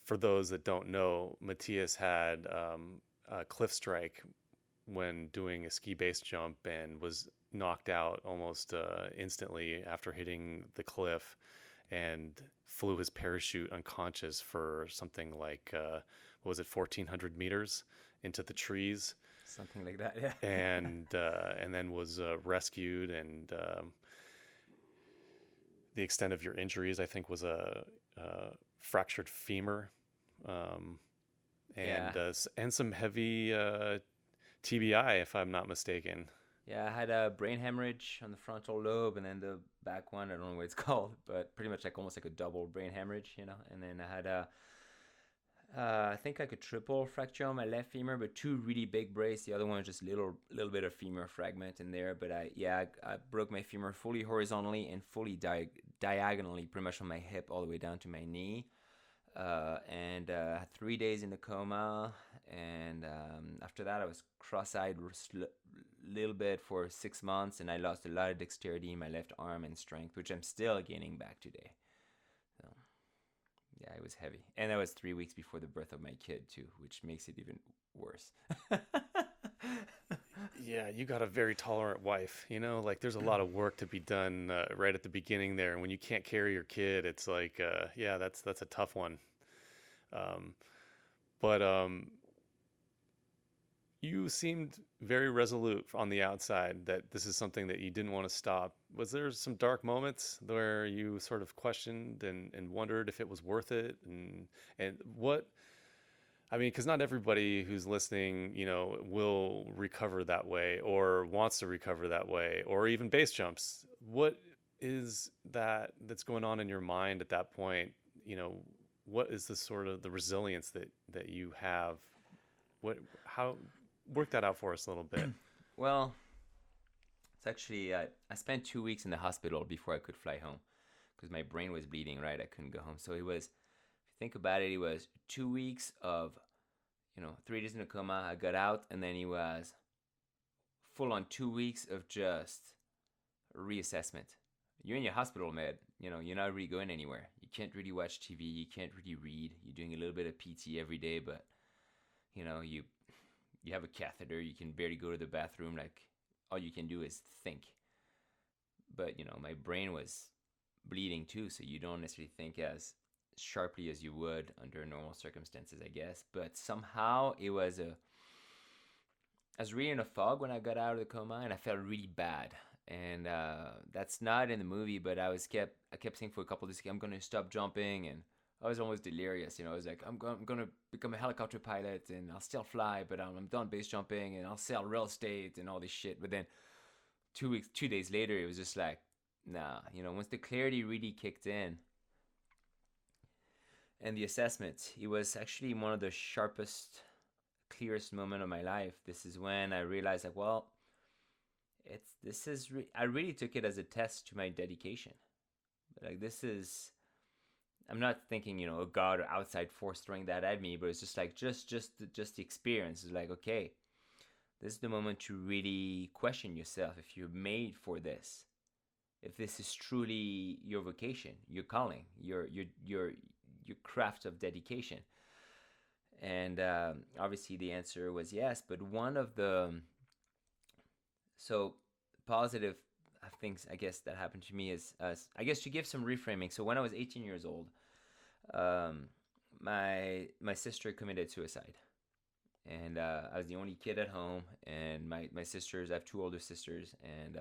For those that don't know, Matthias had a cliff strike when doing a ski base jump and was knocked out almost instantly after hitting the cliff, and flew his parachute unconscious for something like, what was it, 1,400 meters into the trees. Something like that, yeah. And then was rescued, and the extent of your injuries, I think, was a fractured femur, and some heavy TBI, if I'm not mistaken. Yeah, I had a brain hemorrhage on the frontal lobe, and then the back one, I don't know what it's called, but pretty much like almost like a double brain hemorrhage. And then I had I think like a triple fracture on my left femur, but two really big brace. The other one was just little bit of femur fragment in there. But I broke my femur fully horizontally and fully diagonally, pretty much from my hip all the way down to my knee. And 3 days in the coma, and after that I was cross-eyed little bit for 6 months, and I lost a lot of dexterity in my left arm and strength, which I'm still gaining back today. So yeah, it was heavy, and that was 3 weeks before the birth of my kid too, which makes it even worse. Yeah, you got a very tolerant wife. Like there's a lot of work to be done right at the beginning there. And when you can't carry your kid, it's like, yeah, that's a tough one. But you seemed very resolute on the outside that this is something that you didn't want to stop. Was there some dark moments where you sort of questioned and wondered if it was worth it? And what... I mean, because not everybody who's listening, will recover that way or wants to recover that way, or even base jumps. What is that's going on in your mind at that point? What is the sort of the resilience that you have? How work that out for us a little bit? Well, it's actually I spent 2 weeks in the hospital before I could fly home because my brain was bleeding. Right, I couldn't go home. So it was, think about it, it was 2 weeks of 3 days in a coma. I got out, and then it was full on 2 weeks of just reassessment. You're in your hospital med, you're not really going anywhere. You can't really watch TV, you can't really read. You're doing a little bit of PT every day, but you have a catheter, you can barely go to the bathroom, like all you can do is think. But my brain was bleeding too, so you don't necessarily think as sharply as you would under normal circumstances, I guess. But somehow I was really in a fog when I got out of the coma, and I felt really bad. And that's not in the movie, but I kept saying for a couple of days, I'm gonna stop jumping, and I was almost delirious. I was like, I'm gonna become a helicopter pilot, and I'll still fly, but I'm done base jumping, and I'll sell real estate and all this shit. But then 2 days later, it was just like, nah. Once the clarity really kicked in, and the assessment, it was actually one of the sharpest, clearest moment of my life. This is when I realized, like, well, I really took it as a test to my dedication. Like, I'm not thinking, a God or outside force throwing that at me, but it's just like, just the experience is like, okay, this is the moment to really question yourself if you're made for this, if this is truly your vocation, your calling, your craft of dedication. And obviously the answer was yes. But one of the positive things, I guess, that happened to me is, I guess, to give some reframing. So when I was 18 years old, my sister committed suicide. And I was the only kid at home. And my sisters, I have two older sisters, and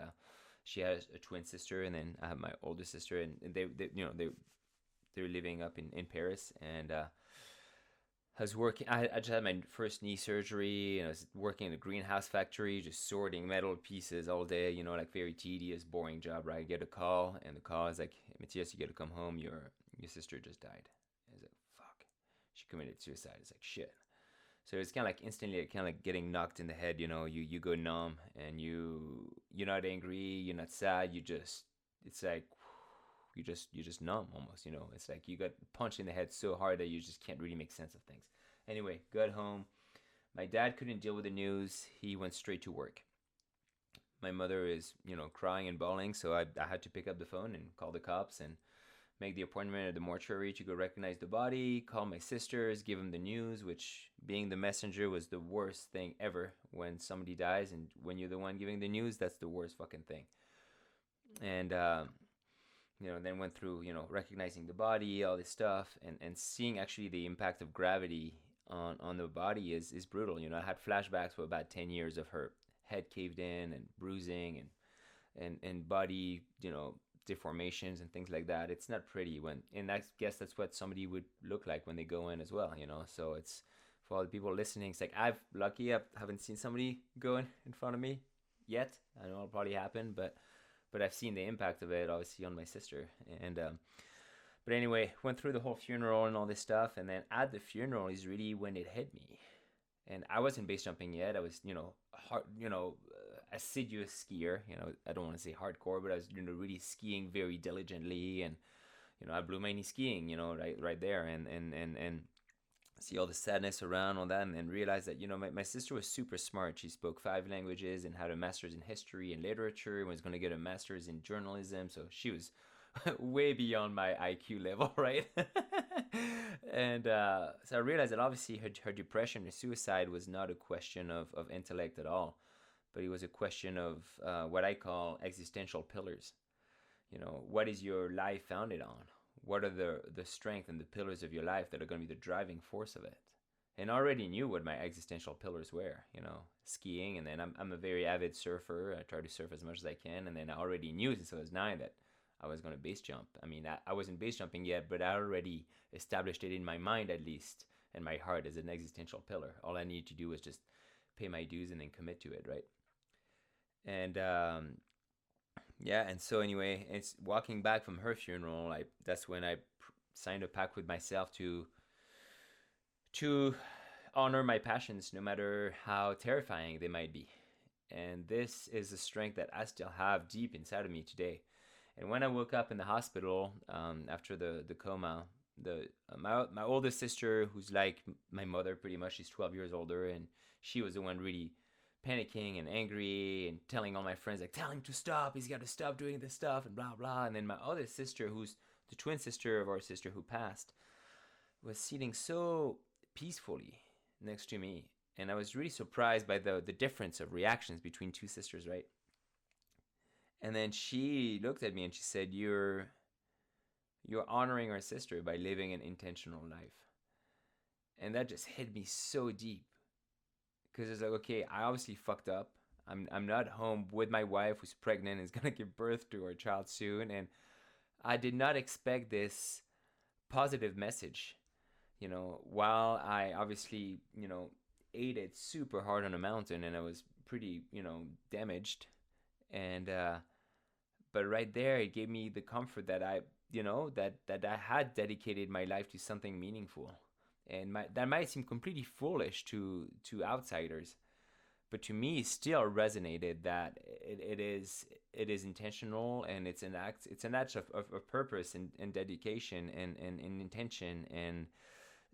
she has a twin sister, and then I have my older sister, and they're living up in Paris. And I was working. I just had my first knee surgery, and I was working in a greenhouse factory, just sorting metal pieces all day. Like very tedious, boring job. Right? I get a call, and the call is like, hey, Matthias, you got to come home. Your sister just died. I was like, fuck. She committed suicide. It's like shit. So it's kind of like instantly, kind of like getting knocked in the head. You go numb, and you're not angry, you're not sad. It's like you just numb almost. It's like you got punched in the head so hard that you just can't really make sense of things. Anyway, got home. My dad couldn't deal with the news. He went straight to work. My mother is crying and bawling, so I had to pick up the phone and call the cops and make the appointment at the mortuary to go recognize the body, call my sisters, give them the news, which, being the messenger, was the worst thing ever. When somebody dies and when you're the one giving the news, that's the worst fucking thing. And then went through, recognizing the body, all this stuff, and seeing actually the impact of gravity on the body is brutal. I had flashbacks for about 10 years of her head caved in and bruising and body, deformations and things like that. It's not pretty and I guess that's what somebody would look like when they go in as well. So it's, for all the people listening, it's like, I haven't seen somebody go in front of me yet. I know it'll probably happen, but I've seen the impact of it, obviously, on my sister. And but anyway, went through the whole funeral and all this stuff, and then at the funeral is really when it hit me. And I wasn't base jumping yet. I was, hard, assiduous skier. I don't want to say hardcore, but I was, really skiing very diligently, and I blew my knee skiing, right there, and see all the sadness around all that, and then realize that my sister was super smart. She spoke 5 languages and had a master's in history and literature, and was going to get a master's in journalism. So she was way beyond my IQ level, right? And so I realized that obviously her depression, her suicide, was not a question of intellect at all, but it was a question of what I call existential pillars. What is your life founded on? What are the strength and the pillars of your life that are going to be the driving force of it? And I already knew what my existential pillars were, skiing, and then I'm a very avid surfer. I try to surf as much as I can, and then I already knew since I was 9 that I was going to base jump. I mean, I wasn't base jumping yet, but I already established it in my mind, at least, and my heart, as an existential pillar. All I needed to do was just pay my dues and then commit to it, right? And yeah, and so anyway, it's walking back from her funeral. That's when I signed a pact with myself to honor my passions, no matter how terrifying they might be. And this is a strength that I still have deep inside of me today. And when I woke up in the hospital after the coma, my oldest sister, who's like my mother pretty much, she's 12 years older, and she was the one really panicking and angry and telling all my friends, like, tell him to stop, he's got to stop doing this stuff and blah blah. And then my other sister, who's the twin sister of our sister who passed, was sitting so peacefully next to me, and I was really surprised by the difference of reactions between two sisters, right? And then she looked at me and she said, you're honoring our sister by living an intentional life. And that just hit me so deep, because it's like, okay, I obviously fucked up. I'm not home with my wife who's pregnant and is gonna give birth to our child soon, and I did not expect this positive message. While I obviously, ate it super hard on a mountain and I was pretty, damaged, and but right there it gave me the comfort that that I had dedicated my life to something meaningful. And that might seem completely foolish to outsiders, but to me it still resonated that it is intentional, and it's an act of purpose and dedication and intention, and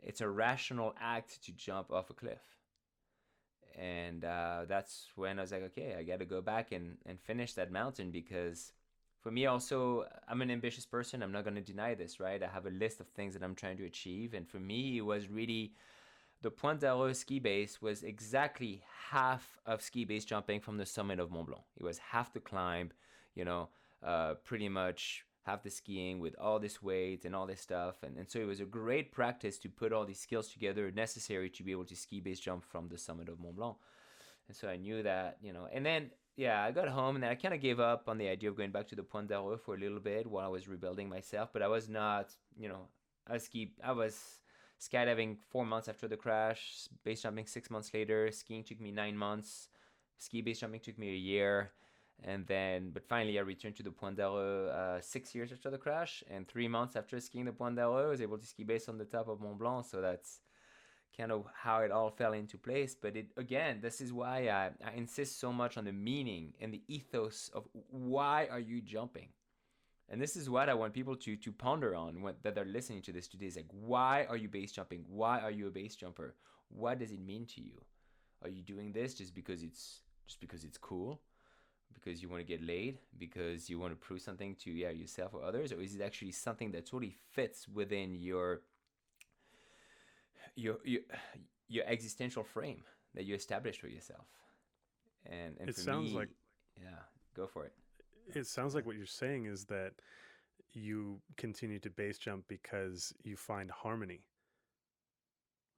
it's a rational act to jump off a cliff. And that's when I was like, okay, I got to go back and finish that mountain, because for me also, I'm an ambitious person. I'm not going to deny this, right? I have a list of things that I'm trying to achieve. And for me, it was really, the Pointe d'Arreux ski base was exactly half of ski base jumping from the summit of Mont Blanc. It was half the climb, pretty much half the skiing with all this weight and all this stuff. And so it was a great practice to put all these skills together necessary to be able to ski base jump from the summit of Mont Blanc. And so I knew that, and then, yeah, I got home and then I kind of gave up on the idea of going back to the Pointe d'Arreux for a little bit while I was rebuilding myself. But I was not, I was skydiving 4 months after the crash, base jumping 6 months later, skiing took me 9 months, ski base jumping took me a year. And then, but finally I returned to the Pointe d'Arreux 6 years after the crash, and 3 months after skiing the Pointe d'Arreux, I was able to ski base on the top of Mont Blanc. So that's kind of how it all fell into place. But this is why I insist so much on the meaning and the ethos of why are you jumping. And this is what I want people to ponder on that they're listening to this today. Is like, why are you base jumping? Why are you a base jumper? What does it mean to you? Are you doing this just because it's cool? Because you want to get laid? Because you want to prove something to yourself or others? Or is it actually something that totally fits within your existential frame that you established for yourself? And It for sounds me, like, yeah, go for it. it sounds like what you're saying is that you continue to base jump because you find harmony.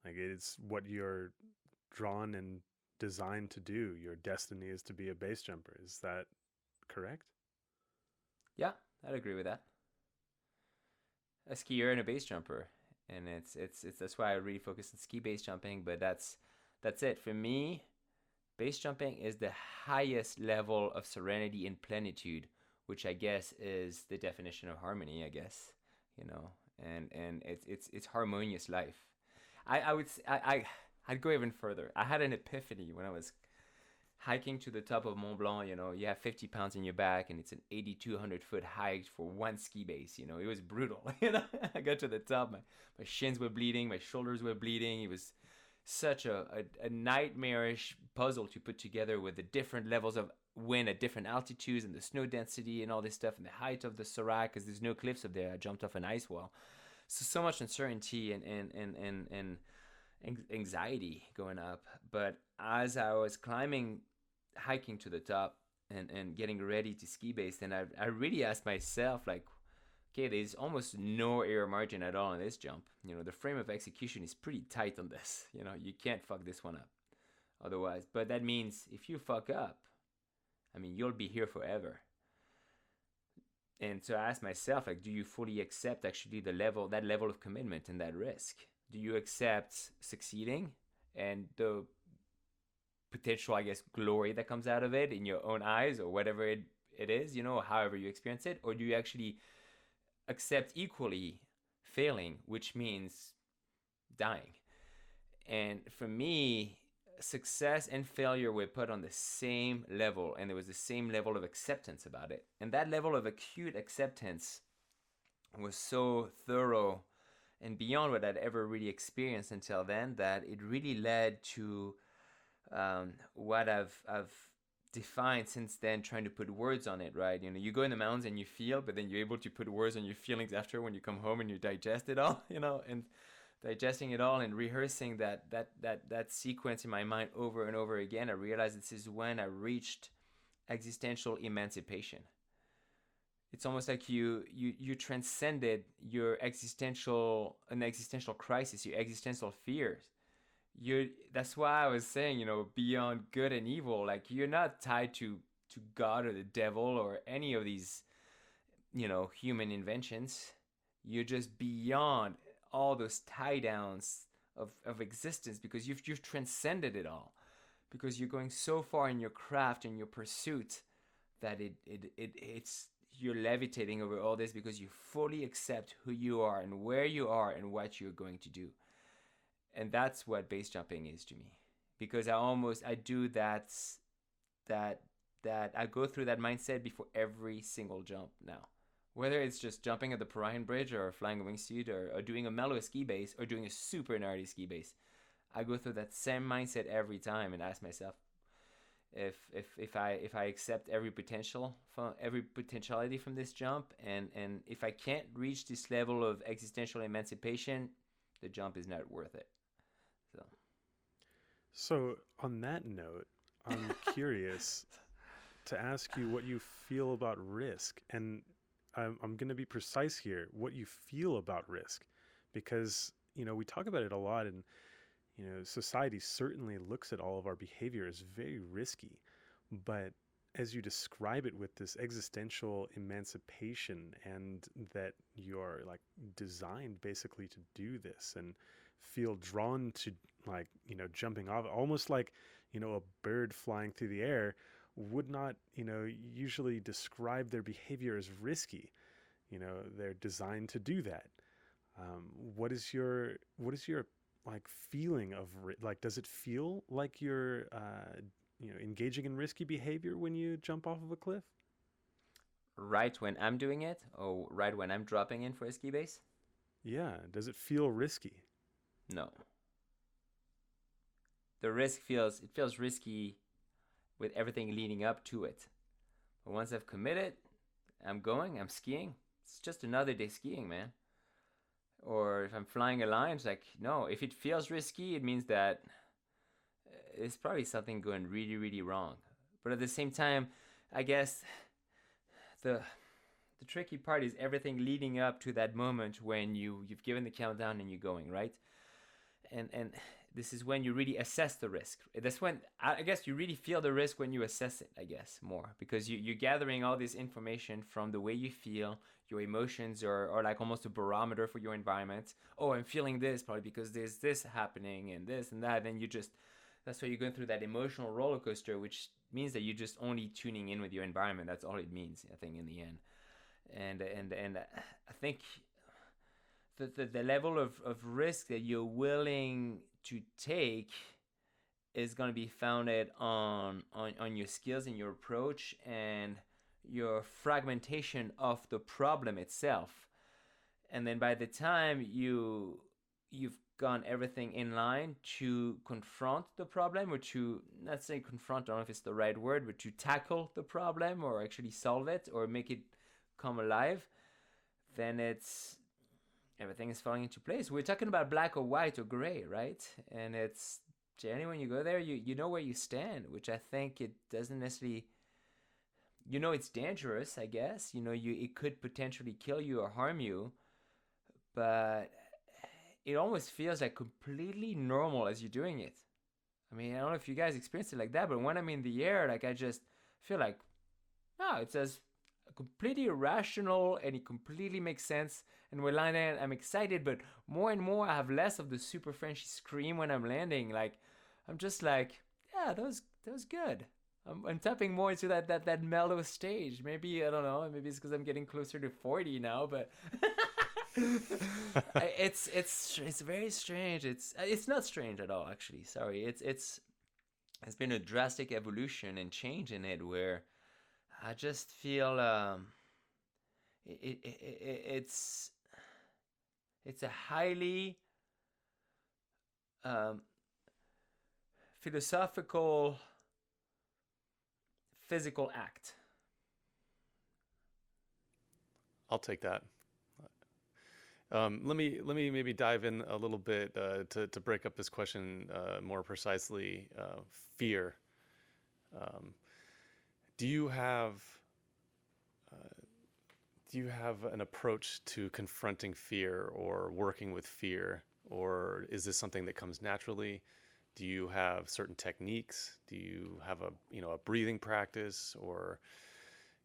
Like, it's what you're drawn and designed to do. Your destiny is to be a base jumper. Is that correct? Yeah, I'd agree with that. A skier and a base jumper, and it's that's why I really focus on ski base jumping. But that's it for me. Base jumping is the highest level of serenity and plenitude, which I guess is the definition of harmony. I guess, and it's harmonious life. I'd go even further. I had an epiphany when I was hiking to the top of Mont Blanc. You have 50 pounds in your back, and it's an 8,200-foot hike for one ski base. It was brutal. I got to the top, my shins were bleeding, my shoulders were bleeding. It was such a nightmarish puzzle to put together, with the different levels of wind at different altitudes and the snow density and all this stuff, and the height of the Serac, because there's no cliffs up there. I jumped off an ice wall. So much uncertainty and anxiety going up. But as I was hiking to the top and getting ready to ski base, then I really asked myself, like, okay, there's almost no air margin at all on this jump. The frame of execution is pretty tight on this. You can't fuck this one up otherwise. But that means if you fuck up, you'll be here forever. And so I asked myself, like, do you fully accept actually that level of commitment and that risk? Do you accept succeeding and the potential, I guess, glory that comes out of it in your own eyes, or whatever it is, however you experience it? Or do you actually accept equally failing, which means dying? And for me, success and failure were put on the same level, and there was the same level of acceptance about it. And that level of acute acceptance was so thorough and beyond what I'd ever really experienced until then, that it really led to what I've defined since then, trying to put words on it, right? You go in the mountains and you feel, but then you're able to put words on your feelings after when you come home and you digest it all, and digesting it all and rehearsing that sequence in my mind over and over again. I realized this is when I reached existential emancipation. It's almost like you transcended an existential crisis, your existential fears. That's why I was saying, beyond good and evil, like you're not tied to God or the devil or any of these, human inventions. You're just beyond all those tie downs of existence, because you've transcended it all, because you're going so far in your craft and your pursuit that it's you're levitating over all this, because you fully accept who you are and where you are and what you're going to do. And that's what base jumping is to me, because I do that I go through that mindset before every single jump now, whether it's just jumping at the Parian Bridge or flying a wingsuit or doing a mellow ski base or doing a super gnarly ski base. I go through that same mindset every time and ask myself, if I accept every potentiality from this jump, and if I can't reach this level of existential emancipation, the jump is not worth it. So on that note, I'm curious to ask you what you feel about risk, and I'm going to be precise here. What you feel about risk, because we talk about it a lot, and society certainly looks at all of our behavior as very risky, but as you describe it with this existential emancipation, and that you're like designed basically to do this and feel drawn to, like, jumping off, almost like, a bird flying through the air would not, usually describe their behavior as risky. They're designed to do that. What is your like feeling of like, does it feel like you're engaging in risky behavior when you jump off of a cliff? Right when I'm doing it, or right when I'm dropping in for a ski base? Yeah, does it feel risky? No. It feels risky with everything leading up to it. But once I've committed, I'm skiing. It's just another day skiing, man. Or if I'm flying a line, it's like, no, if it feels risky, it means that it's probably something going really, really wrong. But at the same time, I guess the tricky part is everything leading up to that moment when you've given the countdown and you're going, right? And this is when you really assess the risk. That's when I guess you really feel the risk, when you assess it, I guess, more, because you're gathering all this information from the way you feel, your emotions, or like almost a barometer for your environment. Oh, I'm feeling this probably because there's this happening and this and that. Then that's why you're going through that emotional roller coaster, which means that you're just only tuning in with your environment. That's all it means, I think, in the end. And I think the level of risk that you're willing to take is going to be founded on your skills and your approach and your fragmentation of the problem itself. And then by the time you've gone everything in line to confront the problem, or to, not say confront, I don't know if it's the right word, but to tackle the problem or actually solve it or make it come alive, then everything is falling into place. We're talking about black or white or gray, right? And it's generally, when you go there, you know where you stand, which I think it doesn't necessarily, it's dangerous, I guess. It could potentially kill you or harm you, but it almost feels like completely normal as you're doing it. I mean, I don't know if you guys experience it like that, but when I'm in the air, like, I just feel like, no, it's as completely irrational and it completely makes sense. And we're landing, I'm excited, but more and more I have less of the super Frenchie scream when I'm landing. Like, I'm just like, yeah, that was good. I'm tapping more into that mellow stage. Maybe, I don't know, maybe it's because I'm getting closer to 40 now, but it's very strange. It's not strange at all, actually. Sorry, it's been a drastic evolution and change in it, where I just feel it's a highly philosophical, physical act. I'll take that. Let me maybe dive in a little bit to break up this question more precisely. Fear. Um, do you have do you have an approach to confronting fear or working with fear, or is this something that comes naturally? Do you have certain techniques? Do you have a breathing practice, or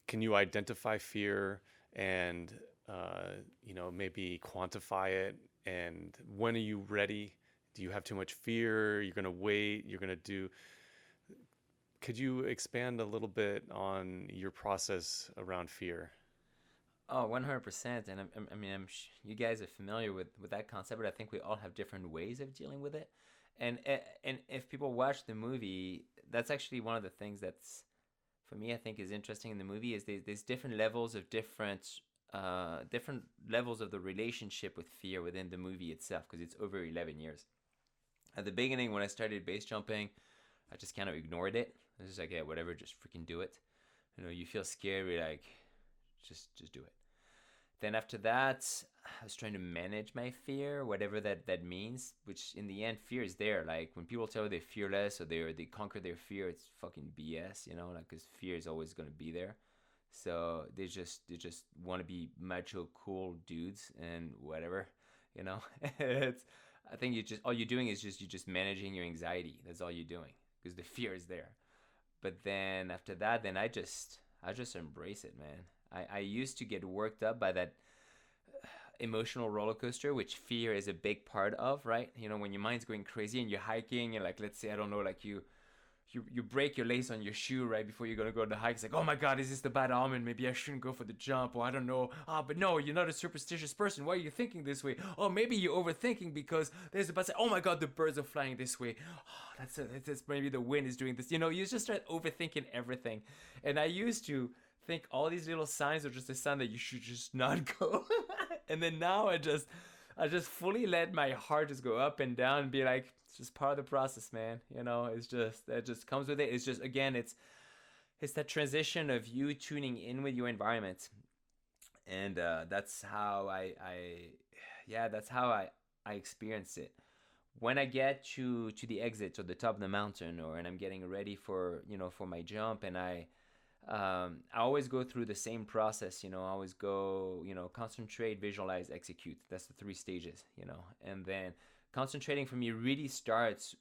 can you identify fear and maybe quantify it? And when are you ready? Do you have too much fear? You're gonna wait. You're gonna do. Could you expand a little bit on your process around fear? Oh, 100%. And I mean, you guys are familiar with that concept, but I think we all have different ways of dealing with it. And if people watch the movie, that's actually one of the things that's, for me, I think is interesting in the movie is there's different levels of different levels of the relationship with fear within the movie itself, because it's over 11 years. At the beginning, when I started base jumping, I just kind of ignored it. I was just like, yeah, whatever, just freaking do it. You feel scared, you're like, just do it. Then after that, I was trying to manage my fear, whatever that means. Which in the end, fear is there. Like when people tell you they're fearless or they conquer their fear, it's fucking BS. Like because fear is always gonna be there. So they just want to be macho, cool dudes and whatever. It's I think you just all you're doing is you're just managing your anxiety. That's all you're doing because the fear is there. But then after that, then I just embrace it, man. I used to get worked up by that emotional roller coaster, which fear is a big part of, right? When your mind's going crazy and you're hiking and like, let's say, I don't know, like you break your lace on your shoe right before you're gonna go on the hike. It's like, oh my god, is this the bad omen? Maybe I shouldn't go for the jump, or I don't know. But no, you're not a superstitious person. Why are you thinking this way? Oh, maybe you're overthinking because there's a bus. Oh my god, the birds are flying this way. Oh, that's maybe the wind is doing this. You just start overthinking everything. And I used to think all these little signs are just a sign that you should just not go. And then now I just fully let my heart just go up and down and be like, it's just part of the process, man. It's just that just comes with it. It's just again, it's that transition of you tuning in with your environment, and that's how I experience it. When I get to the exit or the top of the mountain, or and I'm getting ready for my jump, and I always go through the same process. I always go, concentrate, visualize, execute. That's the three stages. And then concentrating for me really starts,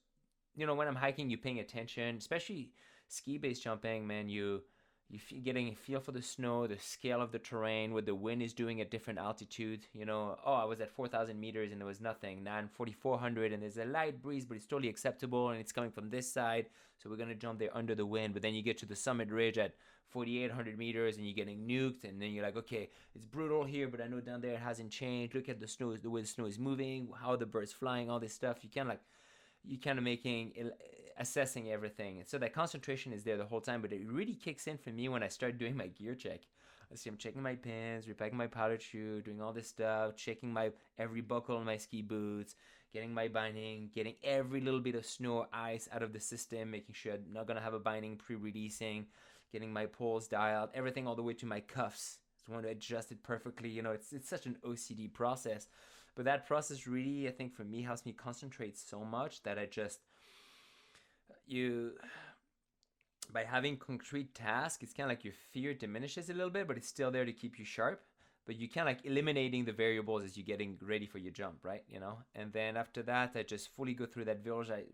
when I'm hiking, you paying attention, especially ski base jumping, man. Getting a feel for the snow, the scale of the terrain, what the wind is doing at different altitudes. I was at 4,000 meters and there was nothing. Now I'm 4,400 and there's a light breeze, but it's totally acceptable and it's coming from this side. So we're going to jump there under the wind. But then you get to the summit ridge at 4,800 meters and you're getting nuked. And then you're like, okay, it's brutal here, but I know down there it hasn't changed. Look at the snow, the way the snow is moving, how the birds flying, all this stuff. You kind of assessing everything. And so that concentration is there the whole time, but it really kicks in for me when I start doing my gear check. I'm checking my pins, repacking my powder shoe, doing all this stuff, checking my every buckle on my ski boots, getting my binding, getting every little bit of snow or ice out of the system, making sure I'm not gonna have a binding pre-releasing, getting my poles dialed, everything all the way to my cuffs. I want to adjust it perfectly. It's such an OCD process. But that process really, I think for me, helps me concentrate so much that by having concrete tasks, it's kind of like your fear diminishes a little bit, but it's still there to keep you sharp. But you kind of like eliminating the variables as you're getting ready for your jump, right? And then after that, I just fully go through that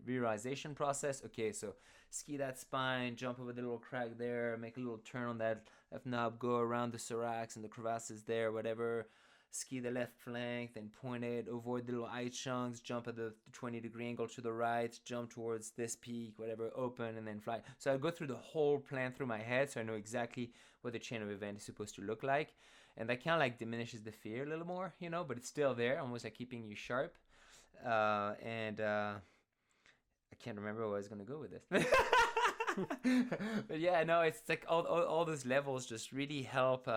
visualization process. Okay, so ski that spine, jump over the little crack there, make a little turn on that left knob, go around the seracs and the crevasses there, whatever. Ski the left flank, then point it, avoid the little ice chunks, jump at the 20-degree angle to the right, jump towards this peak, whatever, open, and then fly. So I go through the whole plan through my head, so I know exactly what the chain of event is supposed to look like. And that kind of like diminishes the fear a little more, but it's still there, almost like keeping you sharp. And I can't remember where I was going to go with this. But yeah, no, it's like all those levels just really help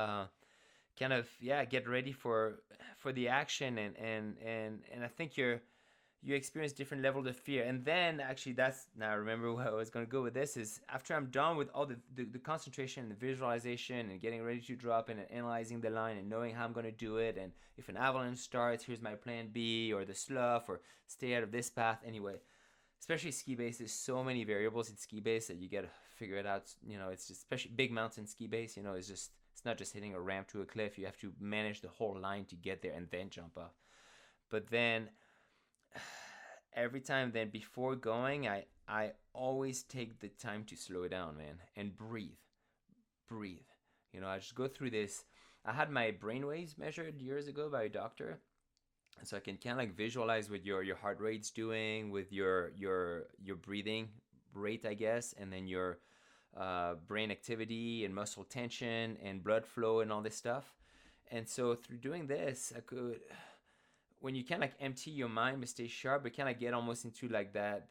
get ready for the action, and I think you experience different levels of fear. And then actually that's, now I remember where I was going to go with this, is after I'm done with all the concentration and the visualization and getting ready to drop in and analyzing the line and knowing how I'm going to do it, and if an avalanche starts, here's my plan B, or the slough, or stay out of this path. Anyway, especially ski base, there's so many variables in ski base that you got to figure it out. It's just, especially big mountain ski base, it's not just hitting a ramp to a cliff. You have to manage the whole line to get there and then jump off. But then every time then before going, I always take the time to slow down, man, and breathe. I just go through this. I had my brainwaves measured years ago by a doctor, so I can kind of like visualize what your heart rate's doing, with your breathing rate, I guess, and then your brain activity and muscle tension and blood flow and all this stuff. And so through doing this, I could, when you kind of like empty your mind but stay sharp, but kind of get almost into like that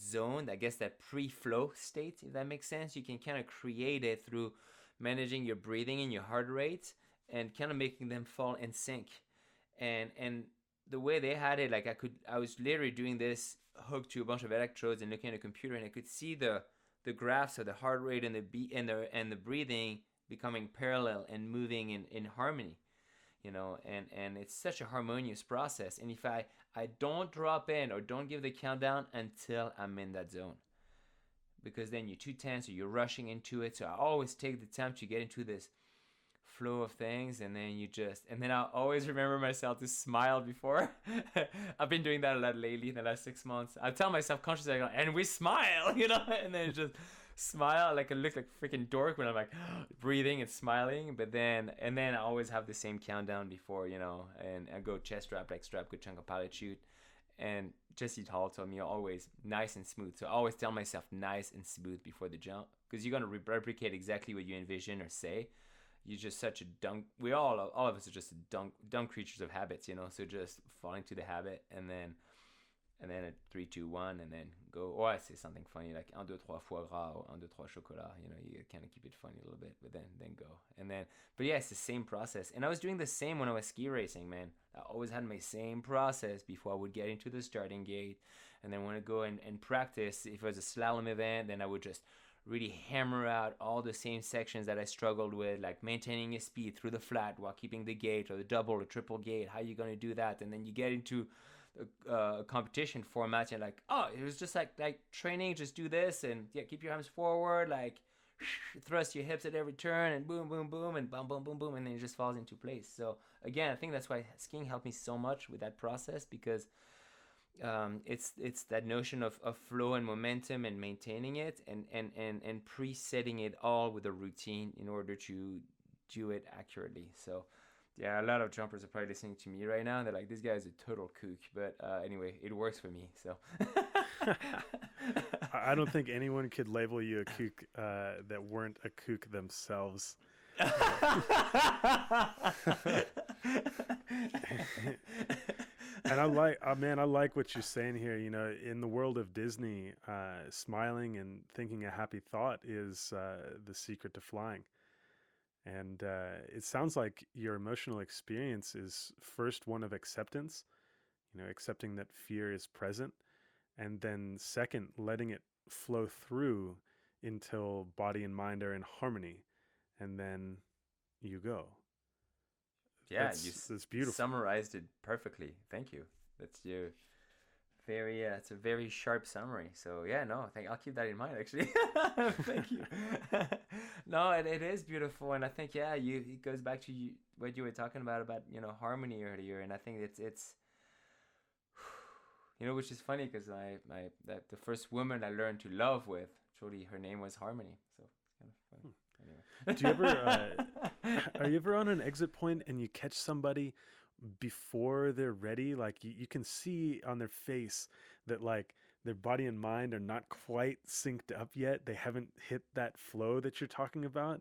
zone, I guess, that pre-flow state, if that makes sense. You can kind of create it through managing your breathing and your heart rate and kind of making them fall in sync. And the way they had it, like I was literally doing this hooked to a bunch of electrodes and looking at a computer, and I could see the graphs of the heart rate and the beat and the breathing becoming parallel and moving in harmony. And it's such a harmonious process. And if I don't drop in or don't give the countdown until I'm in that zone, because then you're too tense or you're rushing into it. So I always take the time to get into this flow of things, and then I always remember myself to smile before. I've been doing that a lot lately in the last 6 months. I tell myself consciously, and we smile, and then just smile, like I look like a freaking dork when I'm like breathing and smiling. But then I always have the same countdown before, and I go chest strap, like strap, good chunk of pilot chute. And Jesse Hall told me always nice and smooth. So I always tell myself nice and smooth before the jump, because you're going to replicate exactly what you envision or say. You're just such a dumb, all of us are just dumb creatures of habits, So just fall into the habit, and then at 3, 2, 1, and then go. Or I say something funny like 1, 2, 3 foie gras or 1, 2, 3 chocolat. You kind of keep it funny a little bit, but then go. But yeah, it's the same process. And I was doing the same when I was ski racing, man. I always had my same process before I would get into the starting gate. And then when I go and practice, if it was a slalom event, then I would just really hammer out all the same sections that I struggled with, like maintaining a speed through the flat while keeping the gate, or the double or triple gate. How are you going to do that? And then you get into a competition format, and like, oh, it was just like training, just do this, and yeah, keep your arms forward, like thrust your hips at every turn, and boom, boom, boom, and boom, boom, boom, boom, and then it just falls into place. So again, I think that's why skiing helped me so much with that process, because it's that notion of flow and momentum and maintaining it, and presetting it all with a routine in order to do it accurately. So yeah, a lot of jumpers are probably listening to me right now, and they're like, this guy is a total kook. But anyway, it works for me. So I don't think anyone could label you a kook that weren't a kook themselves. And I like what you're saying here. In the world of Disney, smiling and thinking a happy thought is the secret to flying. And it sounds like your emotional experience is first one of acceptance, accepting that fear is present, and then second, letting it flow through until body and mind are in harmony, and then you go. Yeah, that's beautiful. Summarized it perfectly. Thank you. That's your very it's a very sharp summary. So yeah, no, I'll keep that in mind, actually. Thank you. No, it is beautiful, and I think it goes back to what you were talking about harmony earlier, and I think it's which is funny, because the first woman I learned to love with, truly, her name was Harmony. So it's kind of funny. Anyway. Do you ever are you ever on an exit point and you catch somebody before they're ready? Like you can see on their face that like their body and mind are not quite synced up yet. They haven't hit that flow that you're talking about.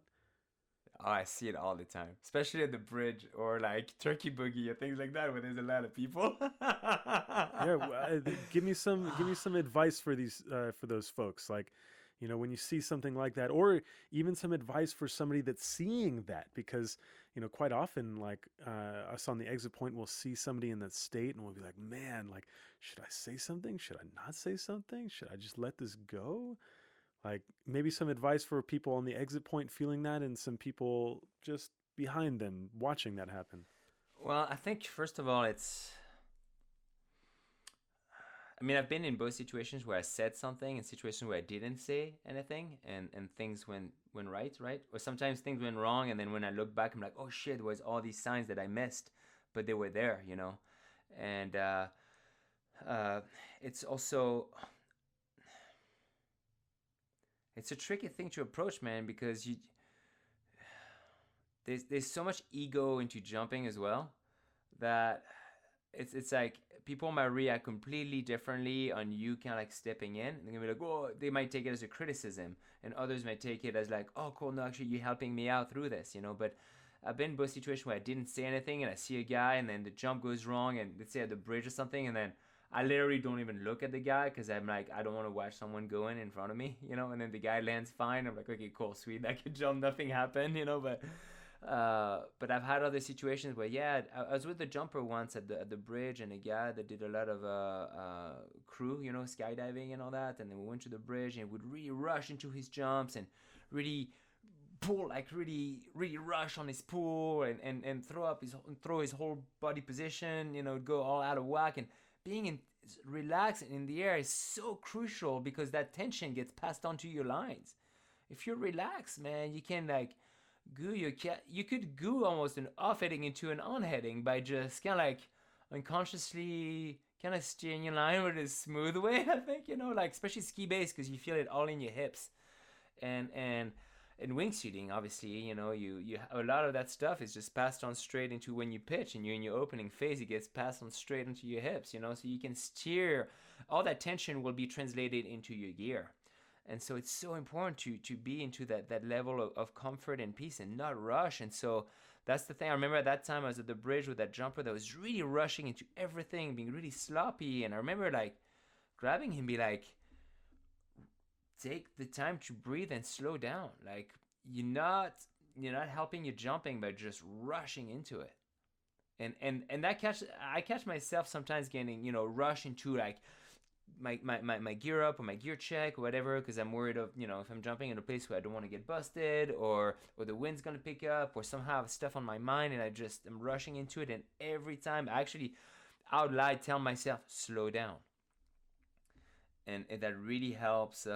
Oh, I see it all the time, especially at the bridge or like Turkey Boogie or things like that, where there's a lot of people. Yeah, give me some advice for those folks. Like, when you see something like that, or even some advice for somebody that's seeing that, because quite often, like us on the exit point, we'll see somebody in that state and we'll be like, man, like, should I say something? Should I not say something? Should I just let this go? Like, maybe some advice for people on the exit point feeling that, and some people just behind them watching that happen. Well, I think first of all, it's. I mean, I've been in both situations where I said something and situations where I didn't say anything, and things went right, or sometimes things went wrong, and then when I look back, I'm like, oh shit, there was all these signs that I missed, but they were there. And uh, it's also it's a tricky thing to approach, man, because there's so much ego into jumping as well that it's like people might react completely differently on you kind of like stepping in. They're gonna be like, oh, they might take it as a criticism, and others might take it as like, oh, cool, no, actually, you're helping me out through this. But I've been in both situations where I didn't say anything, and I see a guy, and then the jump goes wrong, and let's say at the bridge or something, and then I literally don't even look at the guy because I'm like, I don't want to watch someone going in front of me. And then the guy lands fine. I'm like, okay, cool, sweet, I could jump, nothing happened. But I've had other situations where, yeah, I was with the jumper once at the bridge, and a guy that did a lot of crew, skydiving and all that, and then we went to the bridge and would really rush into his jumps and really pull, like really really rush on his pull, and throw his whole body position, go all out of whack, and being relaxed in the air is so crucial because that tension gets passed on to your lines. If you're relaxed, man, you can like goo your cat. You could goo almost an off heading into an on heading by just kind of like unconsciously kind of steering your line with a smooth way. I think like especially ski base because you feel it all in your hips, and in wingsuiting, obviously, you a lot of that stuff is just passed on straight into when you pitch, and you're in your opening phase. It gets passed on straight into your hips, so you can steer. All that tension will be translated into your gear, and so it's so important to be into that level of comfort and peace and not rush. And so that's the thing. I remember at that time I was at the bridge with that jumper that was really rushing into everything, being really sloppy, and I remember like grabbing him, be like, take the time to breathe and slow down. Like you're not helping your jumping by just rushing into it. And I catch myself sometimes getting rush into like my gear up or my gear check or whatever, because I'm worried of if I'm jumping in a place where I don't want to get busted, or the wind's gonna pick up, or somehow I have stuff on my mind and I'm rushing into it. And every time I actually out loud tell myself slow down, and that really helps.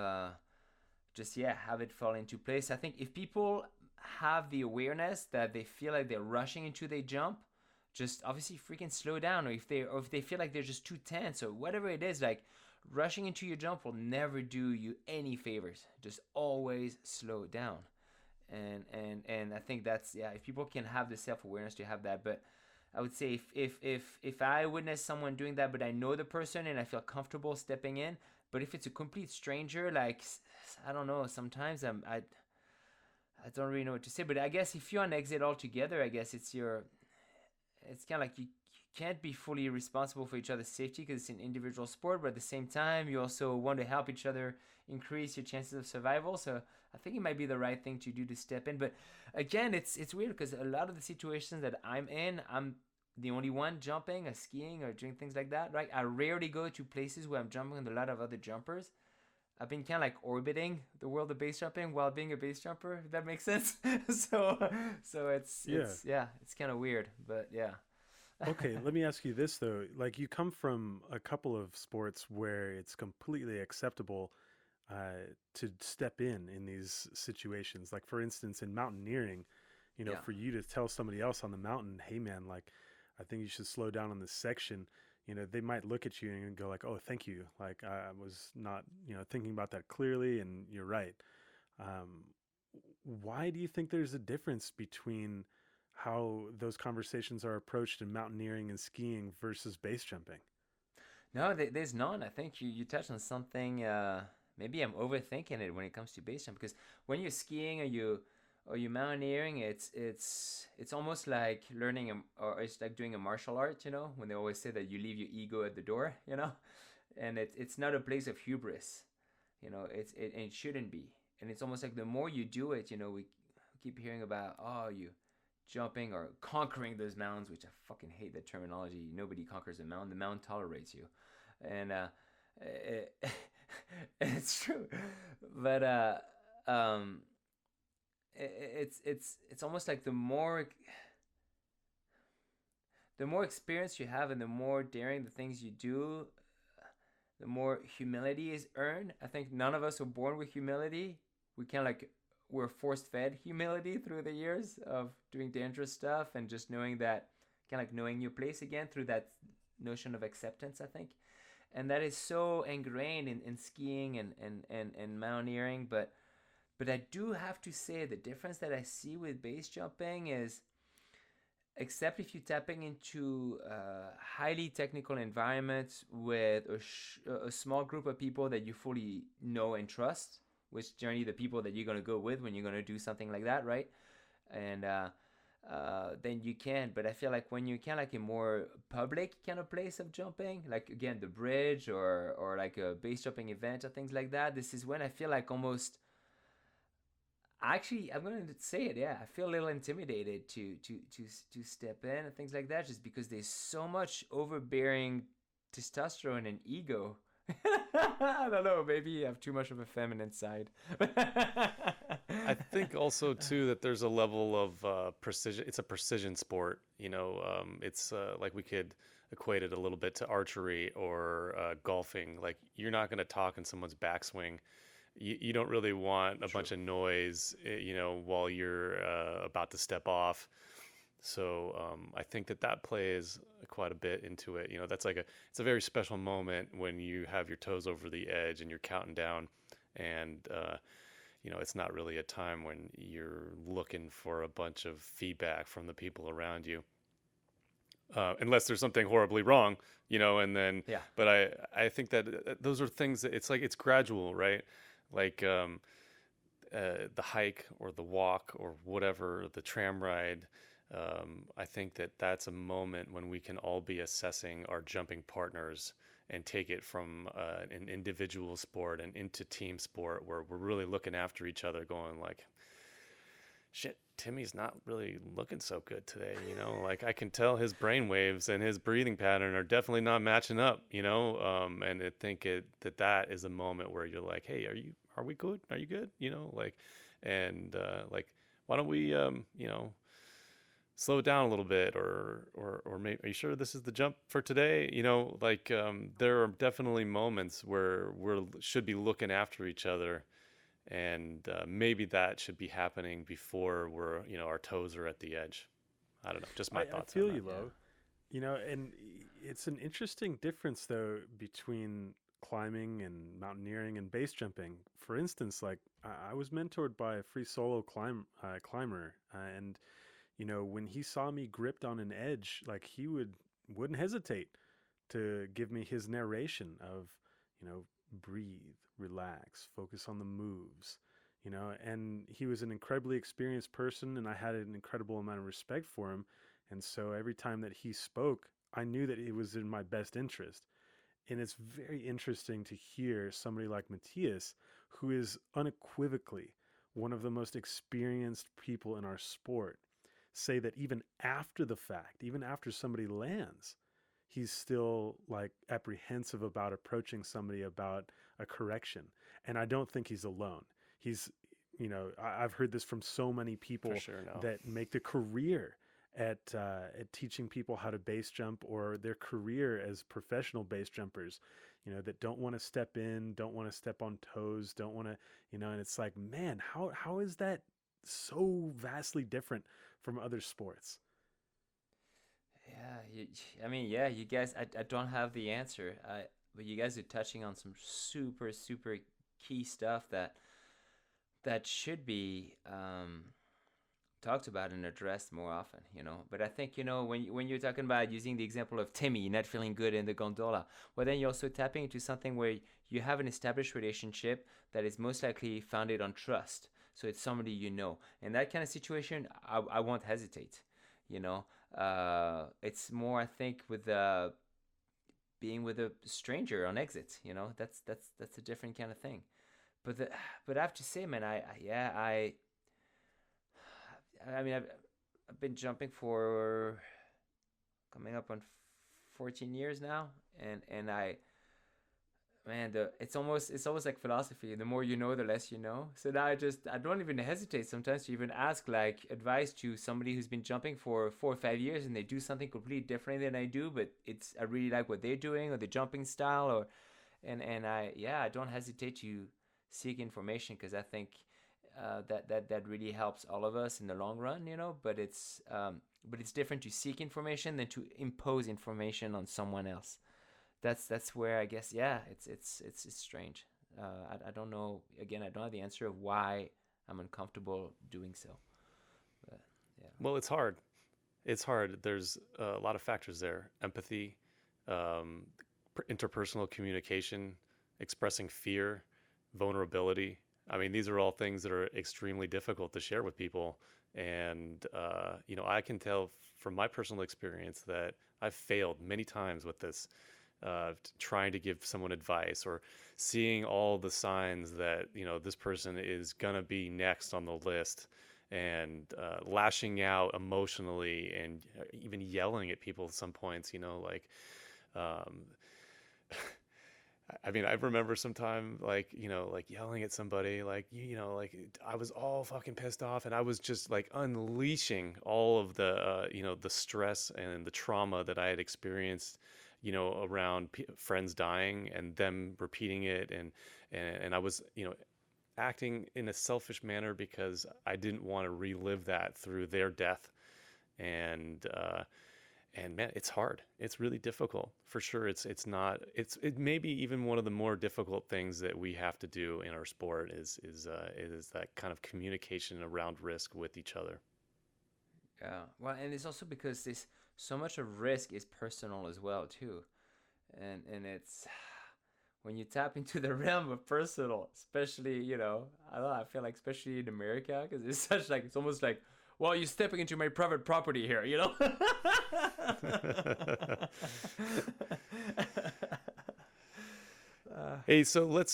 Just have it fall into place. I think if people have the awareness that they feel like they're rushing into their jump, just obviously freaking slow down. Or if they feel like they're just too tense or whatever it is, like rushing into your jump will never do you any favors. Just always slow down. And I think that's, if people can have the self-awareness to have that. But I would say if I witness someone doing that, but I know the person and I feel comfortable stepping in, but if it's a complete stranger, like I don't know, sometimes I don't really know what to say. But I guess if you're on exit altogether, I guess it's kind of like you can't be fully responsible for each other's safety because it's an individual sport, but at the same time you also want to help each other increase your chances of survival. So I think it might be the right thing to do to step in. But again, it's weird because a lot of the situations that I'm in, I'm the only one jumping or skiing or doing things like that, right? I rarely go to places where I'm jumping with a lot of other jumpers. I've been kind of like orbiting the world of base jumping while being a base jumper, if that makes sense. so it's kind of weird, but yeah. Okay, let me ask you this though. Like, you come from a couple of sports where it's completely acceptable to step in these situations. Like, for instance, in mountaineering, Yeah. for you to tell somebody else on the mountain, hey man, like, I think you should slow down on this section. They might look at you and go like, oh, thank you. Like, I was not, thinking about that clearly, and you're right. Um, why do you think there's a difference between how those conversations are approached in mountaineering and skiing versus base jumping? No, there's none. I think you touched on something. Maybe I'm overthinking it when it comes to base jump, because when you're skiing or you mountaineering, it's almost like learning or it's like doing a martial art. When they always say that you leave your ego at the door. And it's not a place of hubris. it shouldn't be. And it's almost like the more you do it, we keep hearing about, oh, you jumping or conquering those mountains, which I fucking hate that terminology. Nobody conquers a mountain. The mountain tolerates you. And it, it's true. But it's almost like the more experience you have and the more daring the things you do, the more humility is earned. I think none of us were born with humility. We kind of like we're force fed humility through the years of doing dangerous stuff and just knowing that, kind of like knowing your place again through that notion of acceptance, I think. And that is so ingrained in skiing and mountaineering. But I do have to say the difference that I see with base jumping is, except if you're tapping into highly technical environments with a small group of people that you fully know and trust, which generally the people that you're going to go with when you're going to do something like that, right? And then you can. But I feel like when you're kind of like a more public kind of place of jumping, like again the bridge or like a base jumping event or things like that, this is when I feel like almost, actually, I'm gonna say it. Yeah, I feel a little intimidated to step in and things like that, just because there's so much overbearing testosterone and ego. I don't know. Maybe you have too much of a feminine side. I think also too that there's a level of precision. It's a precision sport. It's like we could equate it a little bit to archery or golfing. Like you're not going to talk in someone's backswing. You don't really want a bunch of noise, while you're about to step off. So I think that plays quite a bit into it. It's a very special moment when you have your toes over the edge and you're counting down, and it's not really a time when you're looking for a bunch of feedback from the people around you, unless there's something horribly wrong, and then. Yeah. But I think that those are things that it's gradual, right? Like the hike or the walk or whatever, the tram ride. I think that's a moment when we can all be assessing our jumping partners and take it from an individual sport and into team sport, where we're really looking after each other, going like, shit, Timmy's not really looking so good today, like I can tell his brain waves and his breathing pattern are definitely not matching up, and I think that is a moment where you're like, hey, are we good? Are you good? Like, why don't we, slow it down a little bit, or maybe, are you sure this is the jump for today? There are definitely moments where should be looking after each other. And maybe that should be happening before our toes are at the edge. I don't know, just my thoughts. I feel on you, that. Lo. And it's an interesting difference though between climbing and mountaineering and base jumping. For instance, like I was mentored by a free solo climber, and when he saw me gripped on an edge, like he wouldn't hesitate to give me his narration of, breathe, relax, focus on the moves, and he was an incredibly experienced person, and I had an incredible amount of respect for him. And so every time that he spoke, I knew that it was in my best interest. And it's very interesting to hear somebody like Matthias, who is unequivocally one of the most experienced people in our sport, say that even after the fact, even after somebody lands, he's still like apprehensive about approaching somebody about a correction. And I don't think he's alone. He's, I've heard this from so many people that make the career at teaching people how to base jump, or their career as professional base jumpers, that don't want to step in, don't want to step on toes, don't want to, and it's like, man, how is that so vastly different from other sports? Yeah, you guys, I don't have the answer, but you guys are touching on some super, super key stuff that should be talked about and addressed more often, But I think, when you're talking about using the example of Timmy not feeling good in the gondola, well, then you're also tapping into something where you have an established relationship that is most likely founded on trust. So it's somebody you know. In that kind of situation, I won't hesitate, It's more, I think, with being with a stranger on exit, that's a different kind of thing. but the, but I have to say, man, yeah, I mean, I've been jumping for coming up on 14 years now, and man, it's almost like philosophy. The more you know, the less you know. So now I don't even hesitate sometimes to even ask like advice to somebody who's been jumping for 4 or 5 years and they do something completely different than I do, but I really like what they're doing or the jumping style or and I don't hesitate to seek information because I think that really helps all of us in the long run, you know. But it's different to seek information than to impose information on someone else. That's where I guess yeah, it's strange. I don't know. Again, I don't have the answer of why I'm uncomfortable doing so. But yeah, Well, it's hard. It's hard. There's a lot of factors there: empathy, um, interpersonal communication, expressing fear, vulnerability. I mean, these are all things that are extremely difficult to share with people. And, I can tell from my personal experience that I've failed many times with this, trying to give someone advice or seeing all the signs that, this person is going to be next on the list and lashing out emotionally and even yelling at people at some points, like, um, I mean, I remember sometime like yelling at somebody, like, like I was all fucking pissed off and I was just like unleashing all of the, the stress and the trauma that I had experienced, around friends dying and them repeating it. And I was, acting in a selfish manner because I didn't want to relive that through their death. And, and man, it's hard. It's really difficult for sure. It may be even one of the more difficult things that we have to do in our sport is that kind of communication around risk with each other. yeah. Well, and it's also because this so much of risk is personal as well too, and it's when you tap into the realm of personal, especially I don't know, I feel like especially in America because it's such like it's almost like well you're stepping into my private property here, you know. Hey, so let's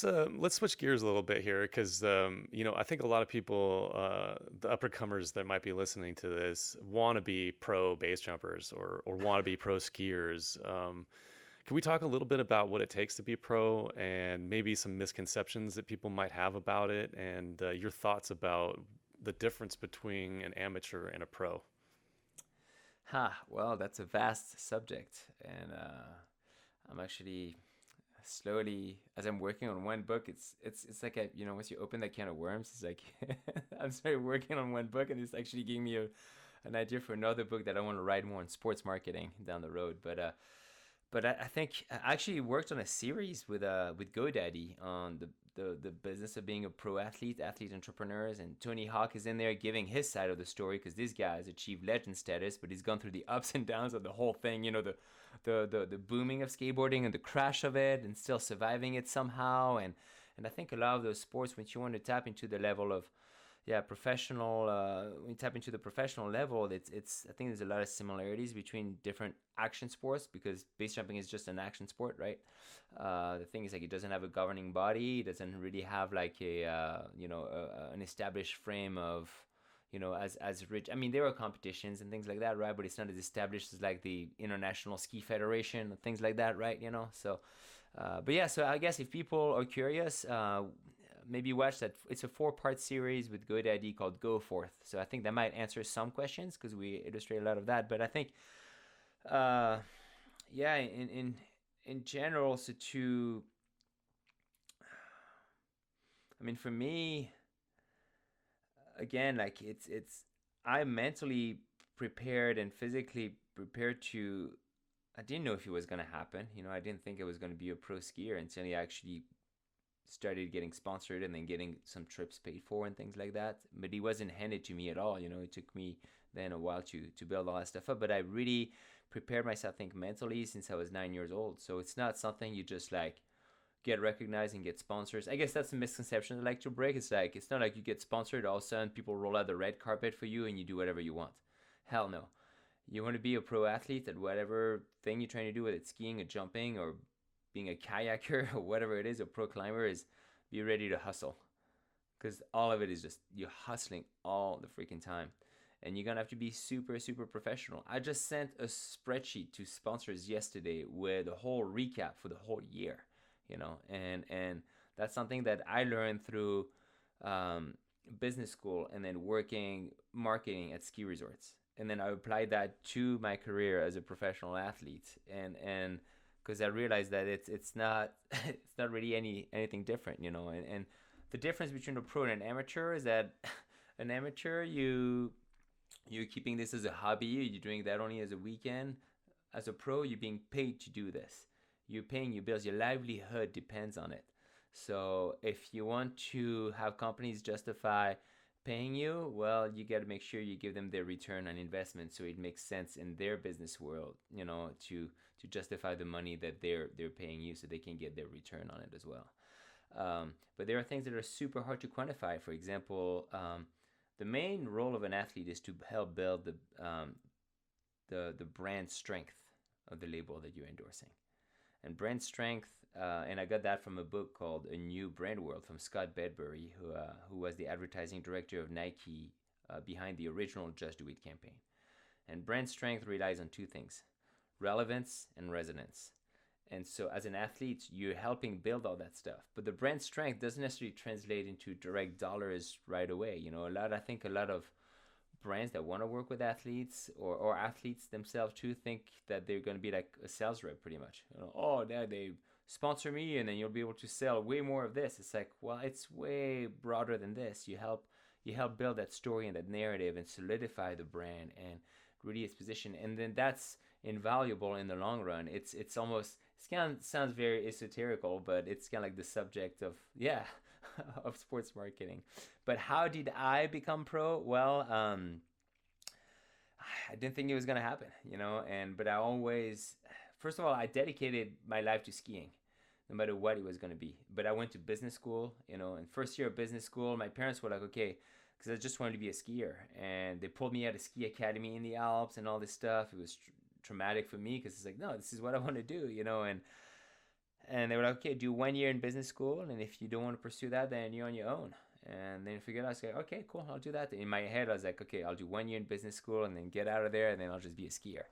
switch gears a little bit here because I think a lot of people, the uppercomers that might be listening to this, want to be pro base jumpers or want to be pro skiers. Can we talk a little bit about what it takes to be pro and maybe some misconceptions that people might have about it and your thoughts about the difference between an amateur and a pro? Well, that's a vast subject, and I'm actually slowly as I'm working on one book. It's like once you open that can of worms, it's like I'm started working on one book, and it's actually giving me an idea for another book that I want to write more on sports marketing down the road. But I think I actually worked on a series with GoDaddy on the business of being a pro athlete entrepreneurs, and Tony Hawk is in there giving his side of the story because this guy has achieved legend status, but he's gone through the ups and downs of the whole thing. The booming of skateboarding and the crash of it, and still surviving it somehow. And I think a lot of those sports, when you want to tap into the level of yeah professional when you tap into the professional level, it's I think there's a lot of similarities between different action sports because base jumping is just an action sport, right? The thing is like it doesn't have a governing body, it doesn't really have like an established frame of as rich. I mean, there are competitions and things like that, right? But it's not as established as like the International Ski Federation and things like that, right? So but yeah, so I guess if people are curious, maybe watch that. It's a 4-part series with GoDaddy called Go Forth. So I think that might answer some questions because we illustrate a lot of that. But I think, yeah, in general, I mean, for me, again, like I'm mentally prepared and physically prepared to. I didn't know if it was gonna happen. I didn't think I was gonna be a pro skier until I actually started getting sponsored and then getting some trips paid for and things like that. But it wasn't handed to me at all. It took me then a while to build all that stuff up. But I really prepared myself, I think, mentally since I was 9 years old. So it's not something you just like get recognized and get sponsors. I guess that's a misconception I like to break. It's like it's not like you get sponsored, all of a sudden people roll out the red carpet for you and you do whatever you want. Hell no. You want to be a pro athlete at whatever thing you're trying to do, whether it's skiing or jumping or being a kayaker or whatever it is, a pro climber is be ready to hustle, because all of it is just you hustling all the freaking time, and you're gonna have to be super super professional. I just sent a spreadsheet to sponsors yesterday with a whole recap for the whole year, and that's something that I learned through um, business school and then working marketing at ski resorts, and then I applied that to my career as a professional athlete, and because I realized that it's not it's not really anything different, and the difference between a pro and an amateur is that an amateur, you're keeping this as a hobby, you're doing that only as a weekend. As a pro, you're being paid to do this, you're paying your bills, your livelihood depends on it. So if you want to have companies justify paying you, well, you got to make sure you give them their return on investment so it makes sense in their business world, to justify the money that they're paying you so they can get their return on it as well. But there are things that are super hard to quantify. For example, the main role of an athlete is to help build the brand strength of the label that you're endorsing. And brand strength, and I got that from a book called A New Brand World from Scott Bedbury, who was the advertising director of Nike behind the original Just Do It campaign. And brand strength relies on two things: relevance and resonance. And so as an athlete, you're helping build all that stuff. But the brand strength doesn't necessarily translate into direct dollars right away. I think a lot of brands that want to work with athletes, or athletes themselves too, think that they're going to be like a sales rep pretty much. Oh, yeah, they sponsor me and then you'll be able to sell way more of this. It's like, well, it's way broader than this. You help build that story and that narrative and solidify the brand and really its position. And then that's invaluable in the long run. It's almost, it kind of sounds very esoterical, but it's kind of like the subject of, yeah, of sports marketing. But how did I become pro? Well, I didn't think it was gonna happen, but I always, first of all, I dedicated my life to skiing, no matter what it was gonna be. But I went to business school, and first year of business school, my parents were like, okay, because I just wanted to be a skier, and they pulled me out of ski academy in the Alps and all this stuff. It was traumatic for me because it's like, no, this is what I want to do, and they were like, okay, do 1 year in business school, and if you don't want to pursue that, then you're on your own. And then figured out, I was like, okay, cool, I'll do that. In my head, I was like, okay, I'll do 1 year in business school and then get out of there, and then I'll just be a skier,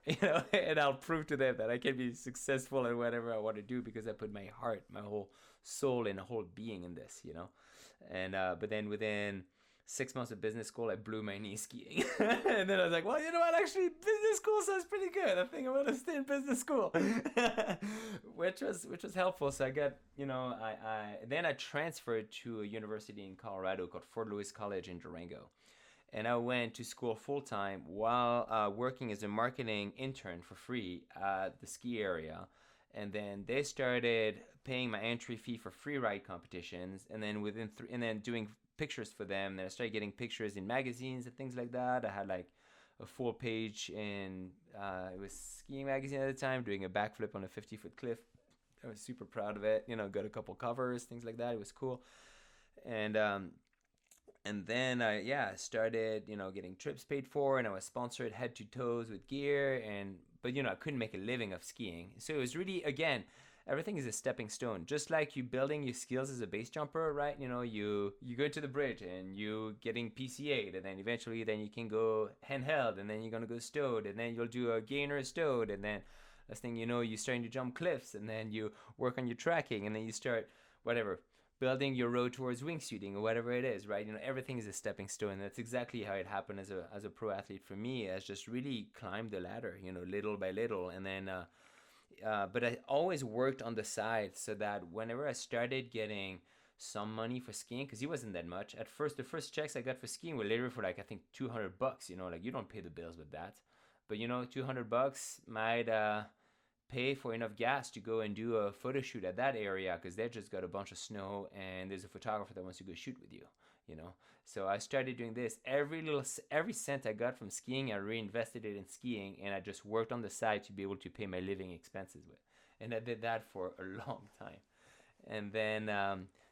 and I'll prove to them that I can be successful at whatever I want to do because I put my heart, my whole soul, and whole being in this, And but then within 6 months of business school, I blew my knee skiing. And then I was like, well, you know what? Actually, business school sounds pretty good. I think I'm going to stay in business school, which was helpful. So I got, then I transferred to a university in Colorado called Fort Lewis College in Durango. And I went to school full time while working as a marketing intern for free at the ski area. And then they started paying my entry fee for free ride competitions, and then and then doing pictures for them. Then I started getting pictures in magazines and things like that. I had like a full page in it was skiing magazine at the time, doing a backflip on a 50-foot cliff. I was super proud of it. Got a couple covers, things like that. It was cool. And then I started getting trips paid for, and I was sponsored head to toes with gear, but I couldn't make a living of skiing. So it was really, again, everything is a stepping stone. Just like you building your skills as a base jumper, right? You go to the bridge and you getting PCA'd, and then eventually then you can go handheld, and then you're gonna go stowed, and then you'll do a gainer stowed, and then last thing you know, you're starting to jump cliffs, and then you work on your tracking, and then you start whatever building your road towards wingsuiting or whatever it is, right? Everything is a stepping stone. That's exactly how it happened as a pro athlete for me. I just really climbed the ladder, little by little, and then. But I always worked on the side so that whenever I started getting some money for skiing, because it wasn't that much at first, the first checks I got for skiing were literally for like I think $200. Like you don't pay the bills with that, but $200 might pay for enough gas to go and do a photo shoot at that area because they just got a bunch of snow and there's a photographer that wants to go shoot with you. So I started doing this. Every cent I got from skiing, I reinvested it in skiing, and I just worked on the side to be able to pay my living expenses with. And I did that for a long time. And then,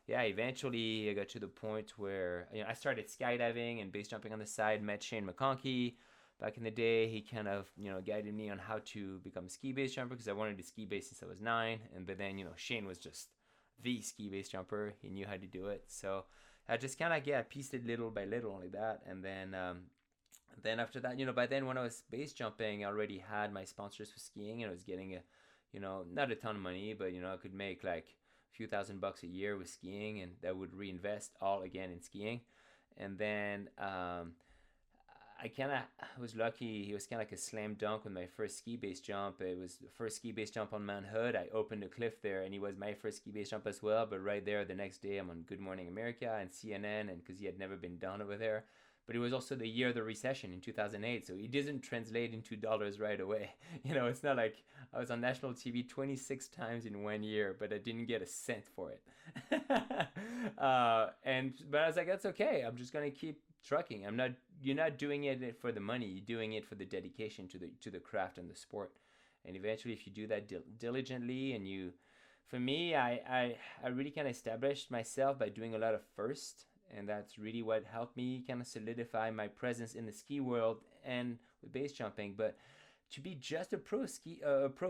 eventually I got to the point where I started skydiving and base jumping on the side. Met Shane McConkey back in the day. He kind of guided me on how to become a ski base jumper because I wanted to ski base since I was 9. But then Shane was just the ski base jumper. He knew how to do it. So I just kind of, yeah, pieced it little by little like that. And then after that, by then when I was base jumping, I already had my sponsors for skiing, and I was getting not a ton of money, but I could make like a few $1,000s a year with skiing, and that would reinvest all again in skiing. And then I kind of was lucky. It was kind of like a slam dunk with my first ski base jump. It was the first ski base jump on Mount Hood. I opened a cliff there, and it was my first ski base jump as well. But right there, the next day, I'm on Good Morning America and CNN, and because he had never been done over there. But it was also the year of the recession in 2008, so it doesn't translate into dollars right away. It's not like I was on national TV 26 times in 1 year, but I didn't get a cent for it. But I was like, that's okay. I'm just gonna keep trucking. You're not doing it for the money. You're doing it for the dedication to the craft and the sport. And eventually, if you do that diligently, and for me, I really kind of established myself by doing a lot of first. And that's really what helped me kind of solidify my presence in the ski world and with base jumping. But to be just a pro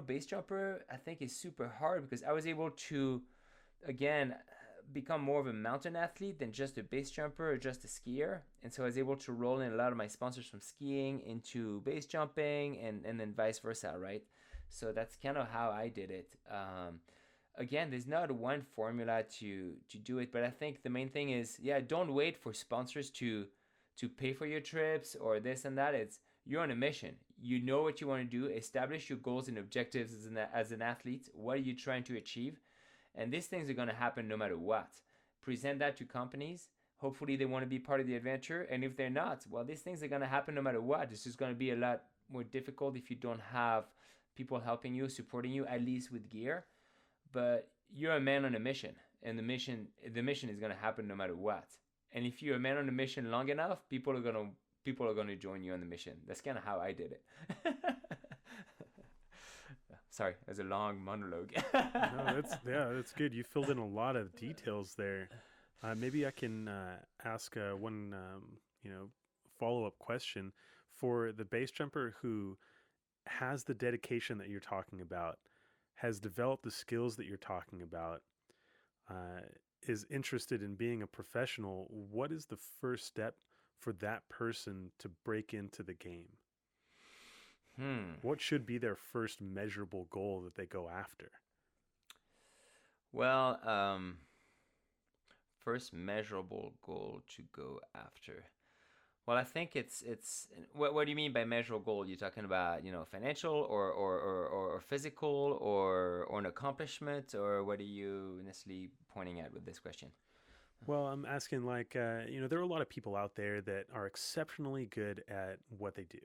base jumper, I think is super hard, because I was able to, again, become more of a mountain athlete than just a base jumper or just a skier. And so I was able to roll in a lot of my sponsors from skiing into base jumping, and then vice versa, right? So that's kind of how I did it. Again, there's not one formula to do it, but I think the main thing is, yeah, don't wait for sponsors to pay for your trips or this and that. You're on a mission. You know what you want to do. Establish your goals and objectives as an athlete. What are you trying to achieve? And these things are going to happen no matter what. Present that to companies. Hopefully they want to be part of the adventure. And if they're not, well, these things are going to happen no matter what. It's just going to be a lot more difficult if you don't have people helping you, supporting you, at least with gear. But you're a man on a mission, and the mission is going to happen no matter what. And if you're a man on a mission long enough, people are going to join you on the mission. That's kind of how I did it. Sorry, that's a long monologue. No, that's good. You filled in a lot of details there. Maybe I can ask one follow-up question for the base jumper who has the dedication that you're talking about, has developed the skills that you're talking about, is interested in being a professional. What is the first step for that person to break into the game? What should be their first measurable goal that they go after? Well, first measurable goal to go after. Well, I think it's what do you mean by measurable goal? You're talking about financial or physical or an accomplishment, or what are you necessarily pointing at with this question? Well, I'm asking there are a lot of people out there that are exceptionally good at what they do.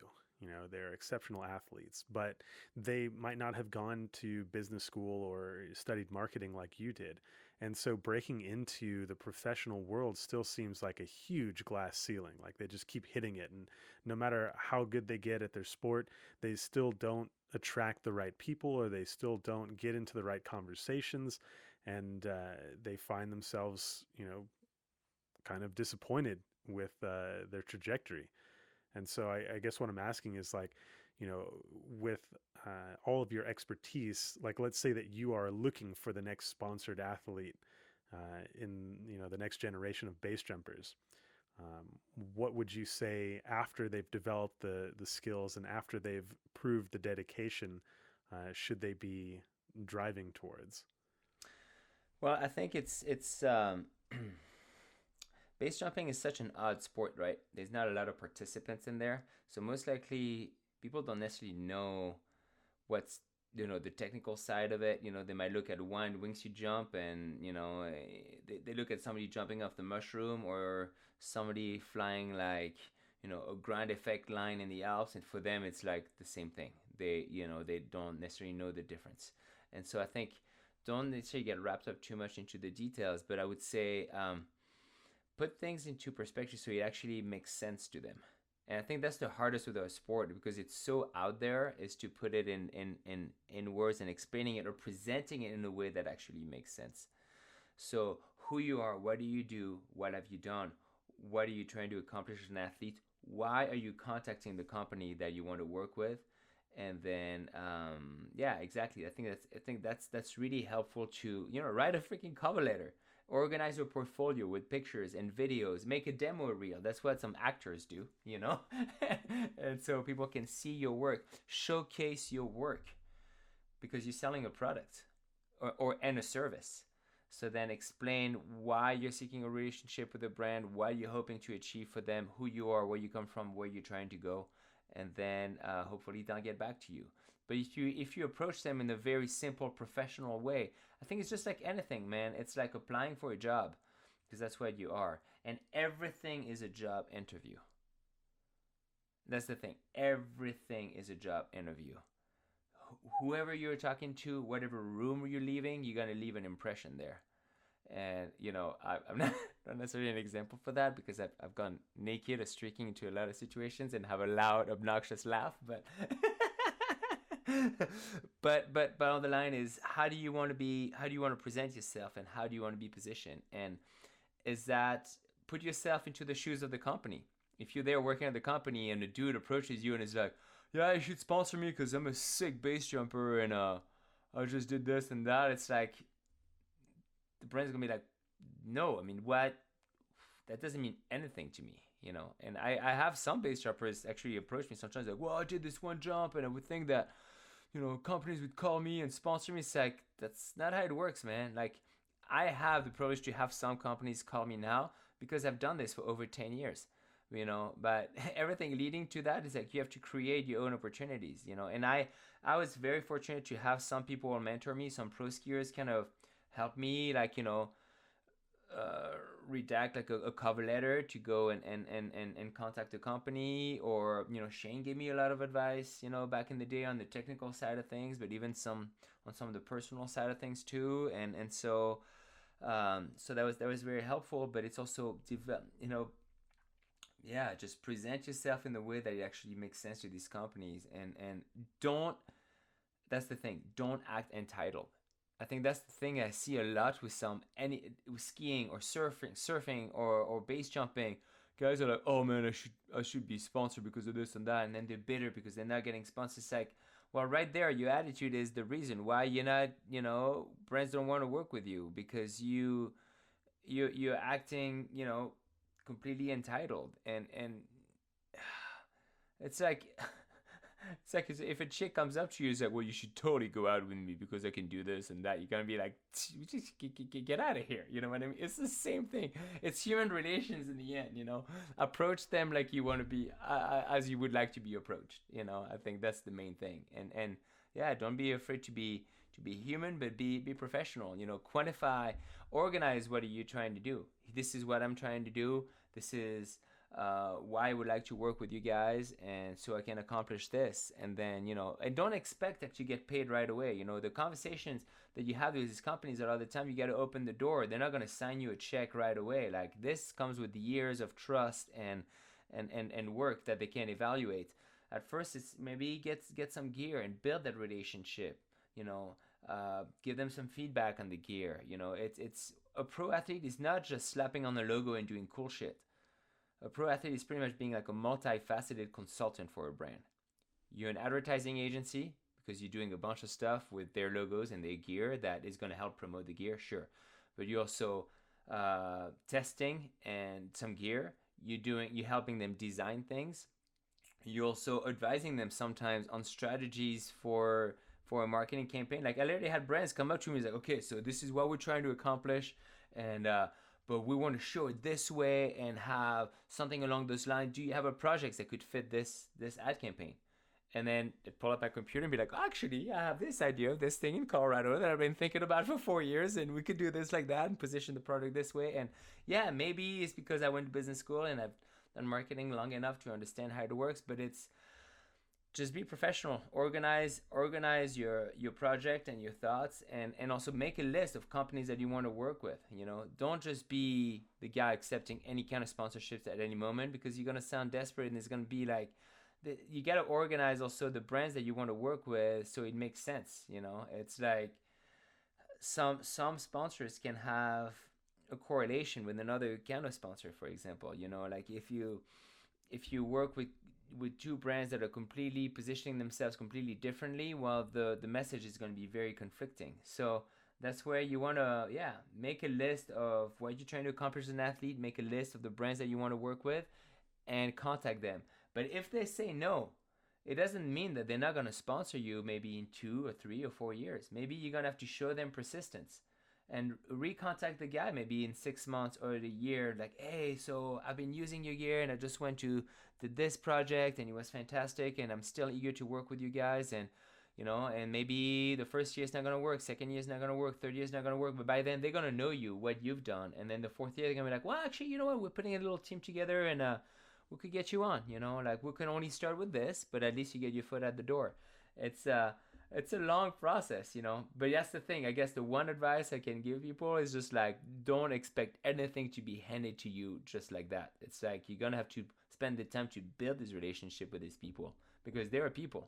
They're exceptional athletes, but they might not have gone to business school or studied marketing like you did. And so breaking into the professional world still seems like a huge glass ceiling. Like they just keep hitting it. And no matter how good they get at their sport, they still don't attract the right people, or they still don't get into the right conversations. And they find themselves, kind of disappointed with their trajectory. And so I guess what I'm asking is with all of your expertise, let's say that you are looking for the next sponsored athlete in the next generation of base jumpers. What would you say after they've developed the skills and after they've proved the dedication should they be driving towards? Well, I think it's base jumping is such an odd sport, right? There's not a lot of participants in there. So most likely people don't necessarily know what's, the technical side of it. They might look at one wingsuit jump and, they look at somebody jumping off the mushroom, or somebody flying a grand effect line in the Alps. And for them, it's like the same thing. They don't necessarily know the difference. And so I think don't necessarily get wrapped up too much into the details, but I would say, put things into perspective so it actually makes sense to them. And I think that's the hardest with our sport, because it's so out there, is to put it in words and explaining it or presenting it in a way that actually makes sense. So who you are, what do you do, what have you done, what are you trying to accomplish as an athlete, why are you contacting the company that you want to work with, And then yeah, exactly, I think that's really helpful to, write a freaking cover letter, organize your portfolio with pictures and videos, make a demo reel. That's what some actors do, and so people can see your work, showcase your work, because you're selling a product or and a service. So then explain why you're seeking a relationship with a brand, what you're hoping to achieve for them, who you are, where you come from, where you're trying to go, and then hopefully they'll get back to you. But if you approach them in a very simple, professional way, I think it's just like anything, man. It's like applying for a job, because that's what you are, and everything is a job interview. That's the thing. Everything is a job interview. Whoever you're talking to, whatever room you're leaving, you're gonna leave an impression there. And I'm not, not necessarily an example for that, because I've gone naked or streaking into a lot of situations and have a loud, obnoxious laugh. But but on the line is, how do you want to be? How do you want to present yourself, and how do you want to be positioned? And is that, put yourself into the shoes of the company. If you're there working at the company and a dude approaches you and is like, "Yeah, you should sponsor me because I'm a sick base jumper and I just did this and that," it's like the brand's gonna be like, "No, I mean, what? That doesn't mean anything to me, you know." And I have some base jumpers actually approach me sometimes like, "Well, I did this one jump and I would think that, companies would call me and sponsor me." It's like, that's not how it works, man. Like, I have the privilege to have some companies call me now because I've done this for over 10 years, but everything leading to that is like, you have to create your own opportunities, and I was very fortunate to have some people mentor me, some pro skiers kind of help me, like, uh, redact like a cover letter to go and contact a company. Or Shane gave me a lot of advice, back in the day, on the technical side of things, but even some on some of the personal side of things too. And so so that was very helpful. But it's also yeah, just present yourself in the way that it actually makes sense to these companies. And don't, that's the thing, don't act entitled. I think that's the thing I see a lot with with skiing or surfing or base jumping. Guys are like, "Oh man, I should be sponsored because of this and that," and then they're bitter because they're not getting sponsored. It's like, well, right there, your attitude is the reason why you're not. Brands don't want to work with you, because you're acting, completely entitled. And it's like, it's like, if a chick comes up to you, it's like, "Well, you should totally go out with me because I can do this and that." You're gonna be like, "Just get out of here." You know what I mean? It's the same thing. It's human relations in the end. Approach them like you want to be, as you would like to be approached. I think that's the main thing. And yeah, don't be afraid to be human, but be professional. Quantify, organize. What are you trying to do? This is what I'm trying to do. This is why I would like to work with you guys, and so I can accomplish this. And then, and don't expect that you get paid right away. The conversations that you have with these companies, a lot of the time you got to open the door. They're not going to sign you a check right away. Like, this comes with years of trust and work that they can evaluate. At first, it's maybe get some gear and build that relationship. Give them some feedback on the gear. It's a pro athlete is not just slapping on the logo and doing cool shit. A pro athlete is pretty much being like a multifaceted consultant for a brand. You're an advertising agency because you're doing a bunch of stuff with their logos and their gear that is going to help promote the gear, sure. But you're also testing and some gear. You're helping them design things. You're also advising them sometimes on strategies for a marketing campaign. Like, I literally had brands come up to me and like, "Okay, so this is what we're trying to accomplish, and but we want to show it this way and have something along those lines. Do you have a project that could fit this ad campaign?" And then they pull up my computer and be like, "Actually, I have this idea of this thing in Colorado that I've been thinking about for 4 years, and we could do this like that and position the product this way." And yeah, maybe it's because I went to business school and I've done marketing long enough to understand how it works. But it's just be professional. Organize your project and your thoughts, and also make a list of companies that you want to work with. Don't just be the guy accepting any kind of sponsorships at any moment, because you're going to sound desperate, and it's going to be like, you got to organize also the brands that you want to work with so it makes sense. It's like, some sponsors can have a correlation with another kind of sponsor, for example. Like, if you work with with two brands that are completely positioning themselves completely differently, well, the message is going to be very conflicting. So that's where you want to, yeah, make a list of what you're trying to accomplish as an athlete, make a list of the brands that you want to work with, and contact them. But if they say no, it doesn't mean that they're not going to sponsor you maybe in 2 or 3 or 4 years. Maybe you're going to have to show them persistence and recontact the guy maybe in 6 months or a year, like, hey, so I've been using your gear and I just went to did this project and it was fantastic and I'm still eager to work with you guys. And and maybe the first year is not going to work, second year is not going to work, third year is not going to work, but by then they're going to know you, what you've done. And then the fourth year they're going to be like, well, actually, you know what, we're putting a little team together and we could get you on, like we can only start with this, but at least you get your foot at the door. It's a long process, but that's the thing. I guess the one advice I can give people is just like, don't expect anything to be handed to you just like that. It's like you're going to have to spend the time to build this relationship with these people because they are people.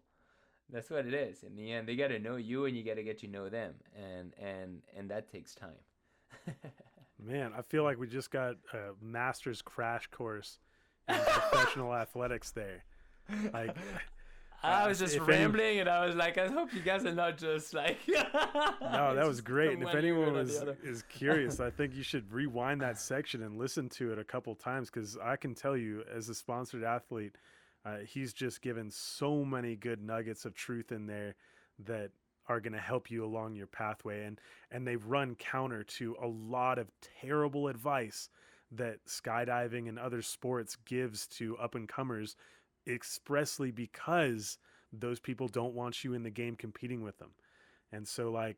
That's what it is. In the end, they got to know you and you got to get to know them. And that takes time. Man, I feel like we just got a master's crash course in professional athletics there. Like, I was just rambling, and I was like, I hope you guys are not just like. No, that was great. And if anyone is curious, I think you should rewind that section and listen to it a couple times, because I can tell you, as a sponsored athlete, he's just given so many good nuggets of truth in there that are going to help you along your pathway. And they've run counter to a lot of terrible advice that skydiving and other sports gives to up-and-comers, expressly because those people don't want you in the game competing with them. And so, like,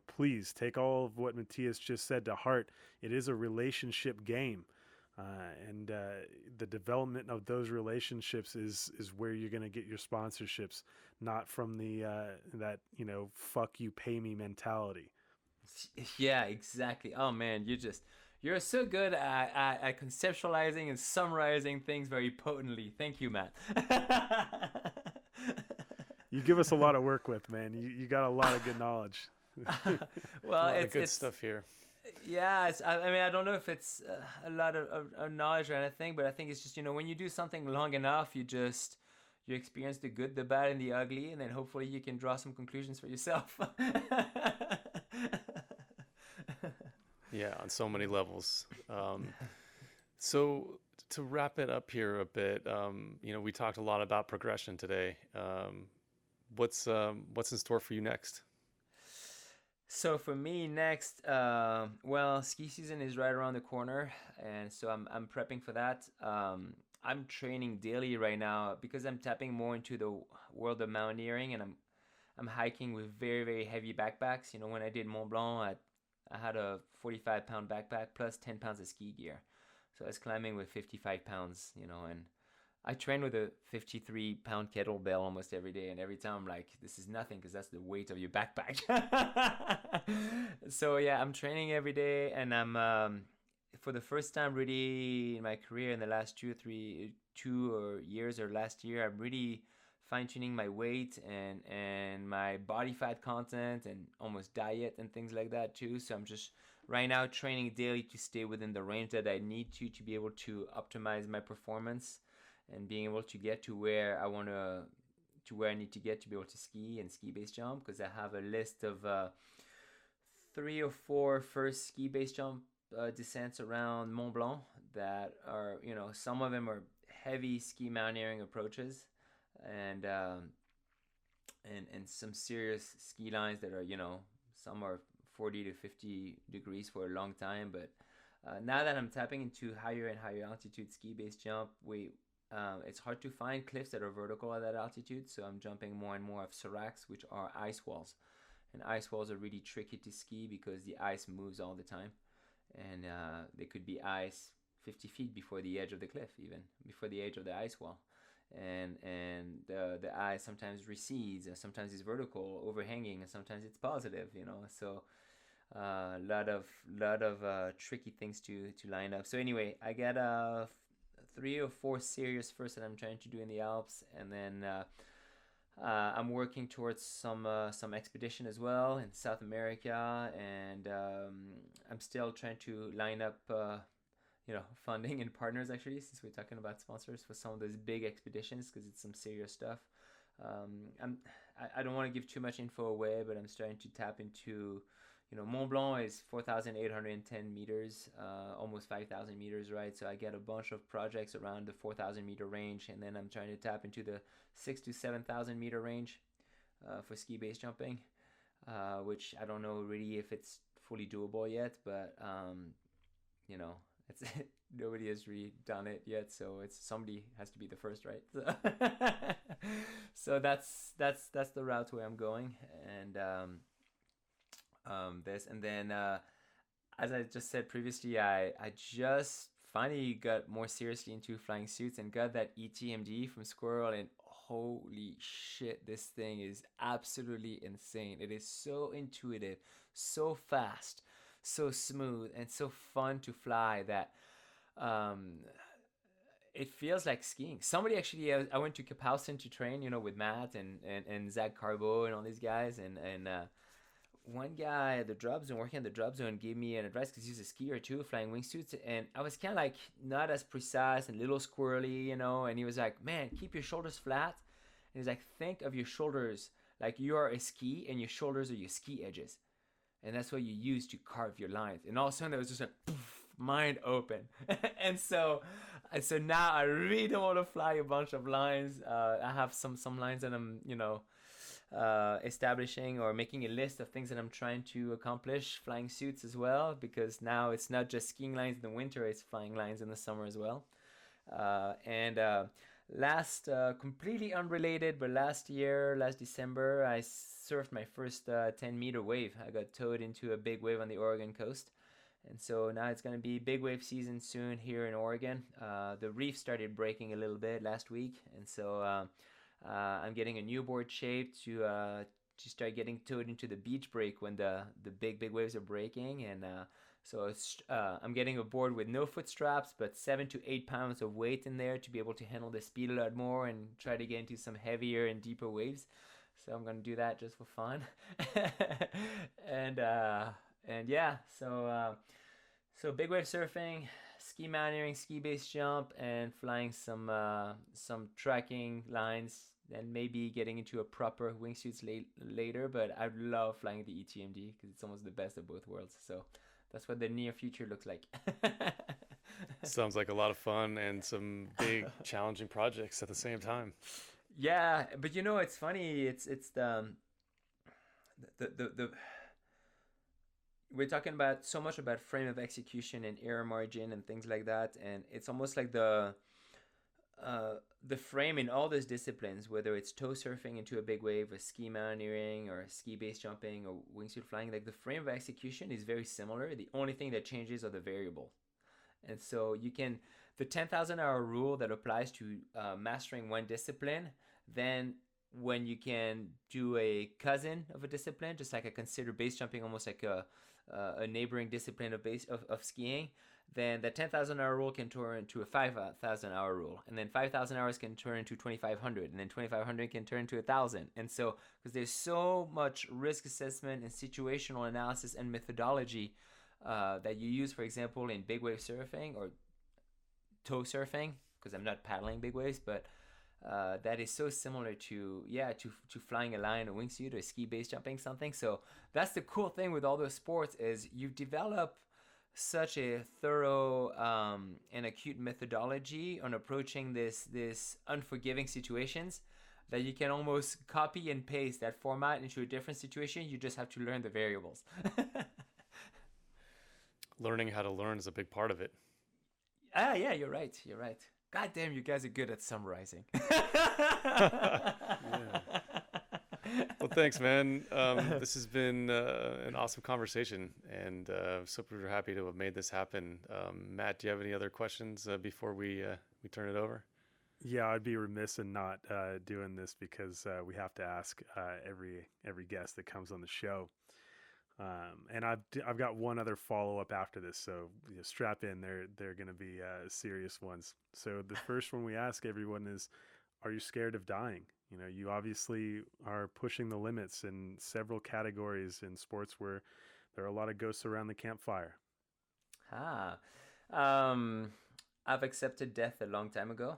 please take all of what Matthias just said to heart. It is a relationship game. And the development of those relationships is where you're going to get your sponsorships, not from the that fuck you, pay me mentality. Yeah, exactly. Oh man, you're so good at conceptualizing and summarizing things very potently. Thank you, Matt. You give us a lot of work with, man. You got a lot of good knowledge. Well, it's good stuff here. Yeah, I mean, I don't know if it's a lot of knowledge or anything, but I think it's just, when you do something long enough, you experience the good, the bad, and the ugly, and then hopefully you can draw some conclusions for yourself. Yeah, on so many levels. So to wrap it up here a bit, we talked a lot about progression today. What's in store for you next? So for me next, ski season is right around the corner, and so I'm prepping for that. I'm training daily right now because I'm tapping more into the world of mountaineering, and I'm hiking with very, very heavy backpacks. When I did Mont Blanc, I had a 45-pound backpack plus 10 pounds of ski gear, so I was climbing with 55 pounds. And I train with a 53-pound kettlebell almost every day, and every time I'm like, this is nothing because that's the weight of your backpack. So yeah, I'm training every day, and I'm for the first time really in my career in the last 2 years or last year, I'm really fine-tuning my weight and my body fat content and almost diet and things like that too. So I'm just right now training daily to stay within the range that I need to be able to optimize my performance and being able to get to where I need to get to be able to ski and ski base jump, because I have a list of 3 or 4 first ski base jump descents around Mont Blanc that are, some of them are heavy ski mountaineering approaches, and some serious ski lines that are, some are 40 to 50 degrees for a long time. But now that I'm tapping into higher and higher altitude ski base jump, it's hard to find cliffs that are vertical at that altitude, so I'm jumping more and more of seracs, which are ice walls. And ice walls are really tricky to ski because the ice moves all the time, and they could be ice 50 feet before the edge of the cliff, even before the edge of the ice wall. And the ice sometimes recedes, and sometimes it's vertical, overhanging, and sometimes it's positive. So a lot of tricky things to line up. So anyway, I got 3 or 4 serious first that I'm trying to do in the Alps, and then I'm working towards some expedition as well in South America, and I'm still trying to line up funding and partners, actually, since we're talking about sponsors for some of those big expeditions, because it's some serious stuff. I don't want to give too much info away, but I'm starting to tap into, Mont Blanc is 4,810 meters, almost 5,000 meters, right? So I get a bunch of projects around the 4,000-meter range, and then I'm trying to tap into the 6 to 7,000 meter range for ski base jumping, which I don't know really if it's fully doable yet, but you know, it's nobody has really done it yet, so it's somebody has to be the first, right? So that's the route where I'm going, and this, and then as I just said previously, I just finally got more seriously into flying suits and got that ETMD from Squirrel, and holy shit, this thing is absolutely insane. It is so intuitive, so fast, so smooth, and so fun to fly that um, it feels like skiing. Somebody actually, I went to Kapowson to train, with Matt and Zach Carbo and all these guys, and one guy at the drop zone, working at the drop zone, gave me an advice because he's a skier too, flying wingsuits, and I was kind of like not as precise and a little squirrely, and he was like, man, keep your shoulders flat. And he's like, think of your shoulders like you are a ski and your shoulders are your ski edges. And that's what you use to carve your lines. And all of a sudden, there was just a poof, mind open. and so now I really don't want to fly a bunch of lines. I have some lines that I'm, establishing or making a list of things that I'm trying to accomplish flying suits as well, because now it's not just skiing lines in the winter, it's flying lines in the summer as well. And last, completely unrelated, but last December, I surfed my first 10-meter wave. I got towed into a big wave on the Oregon coast. And so now it's going to be big wave season soon here in Oregon. The reef started breaking a little bit last week, and so I'm getting a new board shape to start getting towed into the beach break when the big waves are breaking. And so I'm getting a board with no foot straps, but 7 to 8 pounds of weight in there to be able to handle the speed a lot more and try to get into some heavier and deeper waves. So I'm going to do that just for fun. and yeah, so big wave surfing, ski mountaineering, ski base jump, and flying some tracking lines, and maybe getting into a proper wingsuits later. But I love flying the ETMD because it's almost the best of both worlds. So that's what the near future looks like. Sounds like a lot of fun and some big challenging projects at the same time. Yeah, but it's funny. It's the we're talking about so much about frame of execution and error margin and things like that, and it's almost like the frame in all those disciplines, whether it's tow surfing into a big wave, or ski mountaineering, or ski base jumping, or wingsuit flying, like the frame of execution is very similar. The only thing that changes are the variables. And so the 10,000 hour rule that applies to mastering one discipline, then when you can do a cousin of a discipline, just like I consider base jumping almost like a neighboring discipline of skiing, then the 10,000 hour rule can turn into a 5,000 hour rule, and then 5,000 hours can turn into 2,500, and then 2,500 can turn into 1,000. And so, because there's so much risk assessment and situational analysis and methodology that you use, for example, in big wave surfing or tow surfing, because I'm not paddling big waves, but that is so similar to flying a line, a wingsuit, or ski base jumping something. So that's the cool thing with all those sports, is you develop such a thorough and acute methodology on approaching this unforgiving situations that you can almost copy and paste that format into a different situation. You just have to learn the variables. Learning how to learn is a big part of it. Yeah, you're right. God damn, you guys are good at summarizing. Yeah. Well, thanks, man. This has been an awesome conversation, and super happy to have made this happen. Matt, do you have any other questions before we turn it over? Yeah, I'd be remiss in not doing this, because we have to ask every guest that comes on the show. And I've got one other follow up after this, so strap in. They're going to be serious ones. So the first one we ask everyone is, are you scared of dying? You obviously are pushing the limits in several categories in sports where there are a lot of ghosts around the campfire. Um, I've accepted death a long time ago,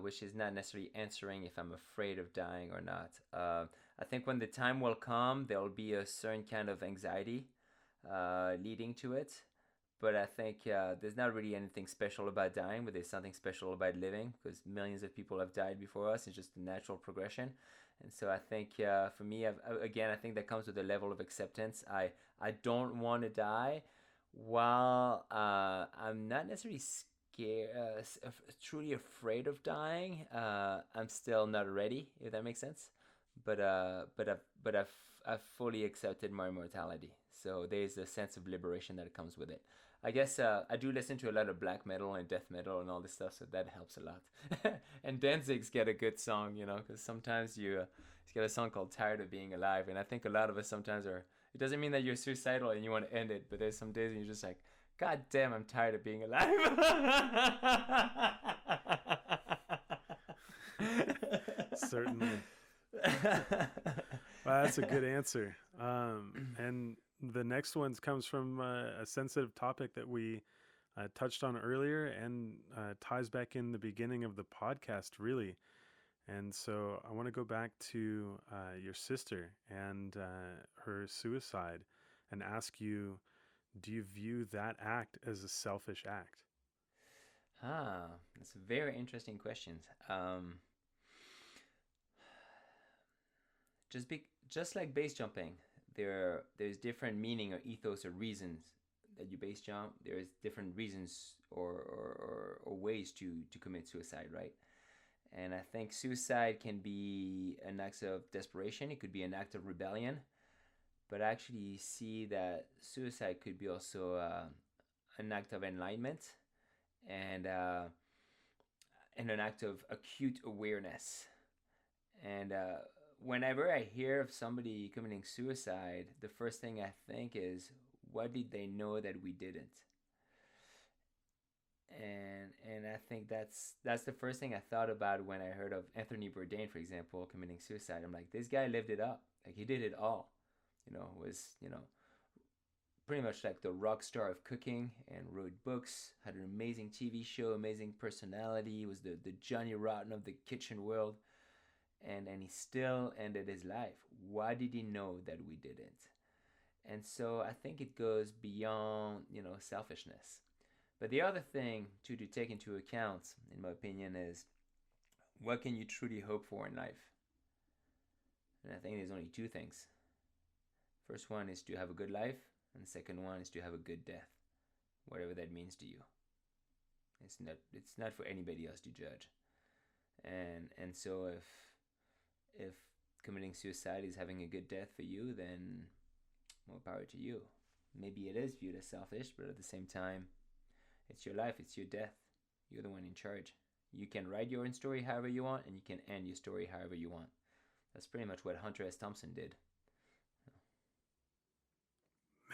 which is not necessarily answering if I'm afraid of dying or not. I think when the time will come, there will be a certain kind of anxiety leading to it. But I think there's not really anything special about dying, but there's something special about living because millions of people have died before us. It's just a natural progression. And so I think for me, again, I think that comes with a level of acceptance. I don't want to die while I'm not necessarily scared, truly afraid of dying. I'm still not ready, if that makes sense. I've fully accepted my mortality. So there's a sense of liberation that comes with it. I guess I do listen to a lot of black metal and death metal and all this stuff, so that helps a lot. And Danzig's got a good song, because sometimes he's got a song called "Tired of Being Alive," and I think a lot of us sometimes are. It doesn't mean that you're suicidal and you want to end it, but there's some days when you're just like, God damn, I'm tired of being alive. Certainly. Well, that's a good answer. And the next one comes from a sensitive topic that we touched on earlier and ties back in the beginning of the podcast, really. And so I want to go back to your sister and her suicide and ask you, do you view that act as a selfish act? That's a very interesting question. Just like base jumping, there's different meaning or ethos or reasons that you base jump. There's different reasons or ways to commit suicide, right? And I think suicide can be an act of desperation. It could be an act of rebellion. But I actually see that suicide could be also an act of enlightenment and an act of acute awareness. And whenever I hear of somebody committing suicide, the first thing I think is, what did they know that we didn't? And I think that's the first thing I thought about when I heard of Anthony Bourdain, for example, committing suicide. I'm like, this guy lived it up. Like he did it all. Was pretty much like the rock star of cooking and wrote books, had an amazing TV show, amazing personality. He was the Johnny Rotten of the kitchen world. And he still ended his life. Why did he know that we didn't? And so I think it goes beyond, selfishness. But the other thing to take into account, in my opinion, is what can you truly hope for in life? And I think there's only two things. First one is to have a good life, and the second one is to have a good death, whatever that means to you. It's not for anybody else to judge. And so if committing suicide is having a good death for you, then more power to you. Maybe it is viewed as selfish, but at the same time, it's your life, it's your death. You're the one in charge. You can write your own story however you want, and you can end your story however you want. That's pretty much what Hunter S. Thompson did.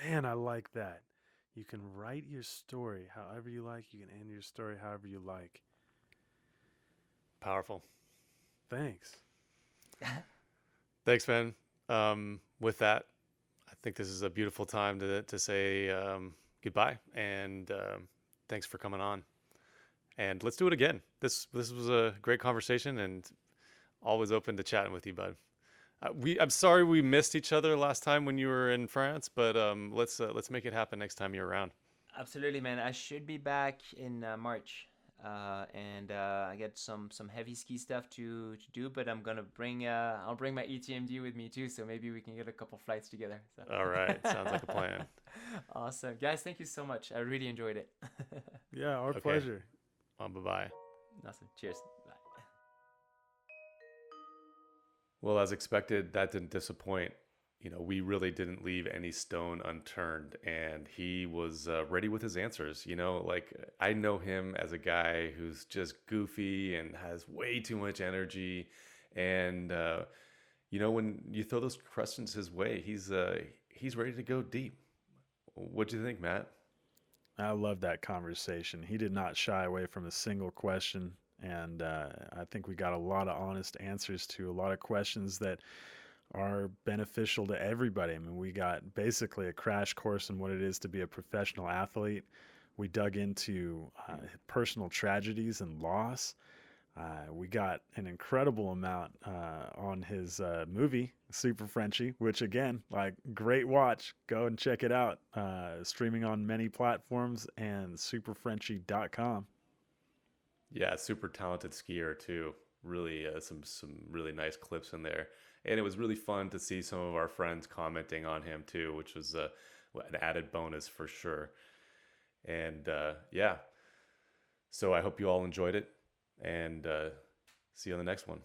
Man, I like that. You can write your story however you like. You can end your story however you like. Powerful. Thanks. Thanks, man. With that, I think this is a beautiful time to say goodbye, and thanks for coming on. And let's do it again. This was a great conversation, and always open to chatting with you, bud. I'm sorry we missed each other last time when you were in France, but let's make it happen next time you're around. Absolutely, man. I should be back in March, and I get some heavy ski stuff to do. But I'll bring my ETMD with me too, so maybe we can get a couple flights together. So. All right, sounds like a plan. Awesome, guys. Thank you so much. I really enjoyed it. Yeah, our pleasure. Bye-bye. Awesome. Cheers. Bye. Well, as expected, that didn't disappoint. We really didn't leave any stone unturned, and he was ready with his answers. Like I know him as a guy who's just goofy and has way too much energy, and when you throw those questions his way, he's ready to go deep. What do you think, Matt? I love that conversation. He did not shy away from a single question. And I think we got a lot of honest answers to a lot of questions that are beneficial to everybody. I mean, we got basically a crash course in what it is to be a professional athlete. We dug into personal tragedies and loss. We got an incredible amount on his movie, Super Frenchie, which again, like, great watch. Go and check it out. Streaming on many platforms and superfrenchie.com. Yeah, super talented skier too. Really, some really nice clips in there, and it was really fun to see some of our friends commenting on him too, which was an added bonus for sure. And yeah, so I hope you all enjoyed it, and see you on the next one.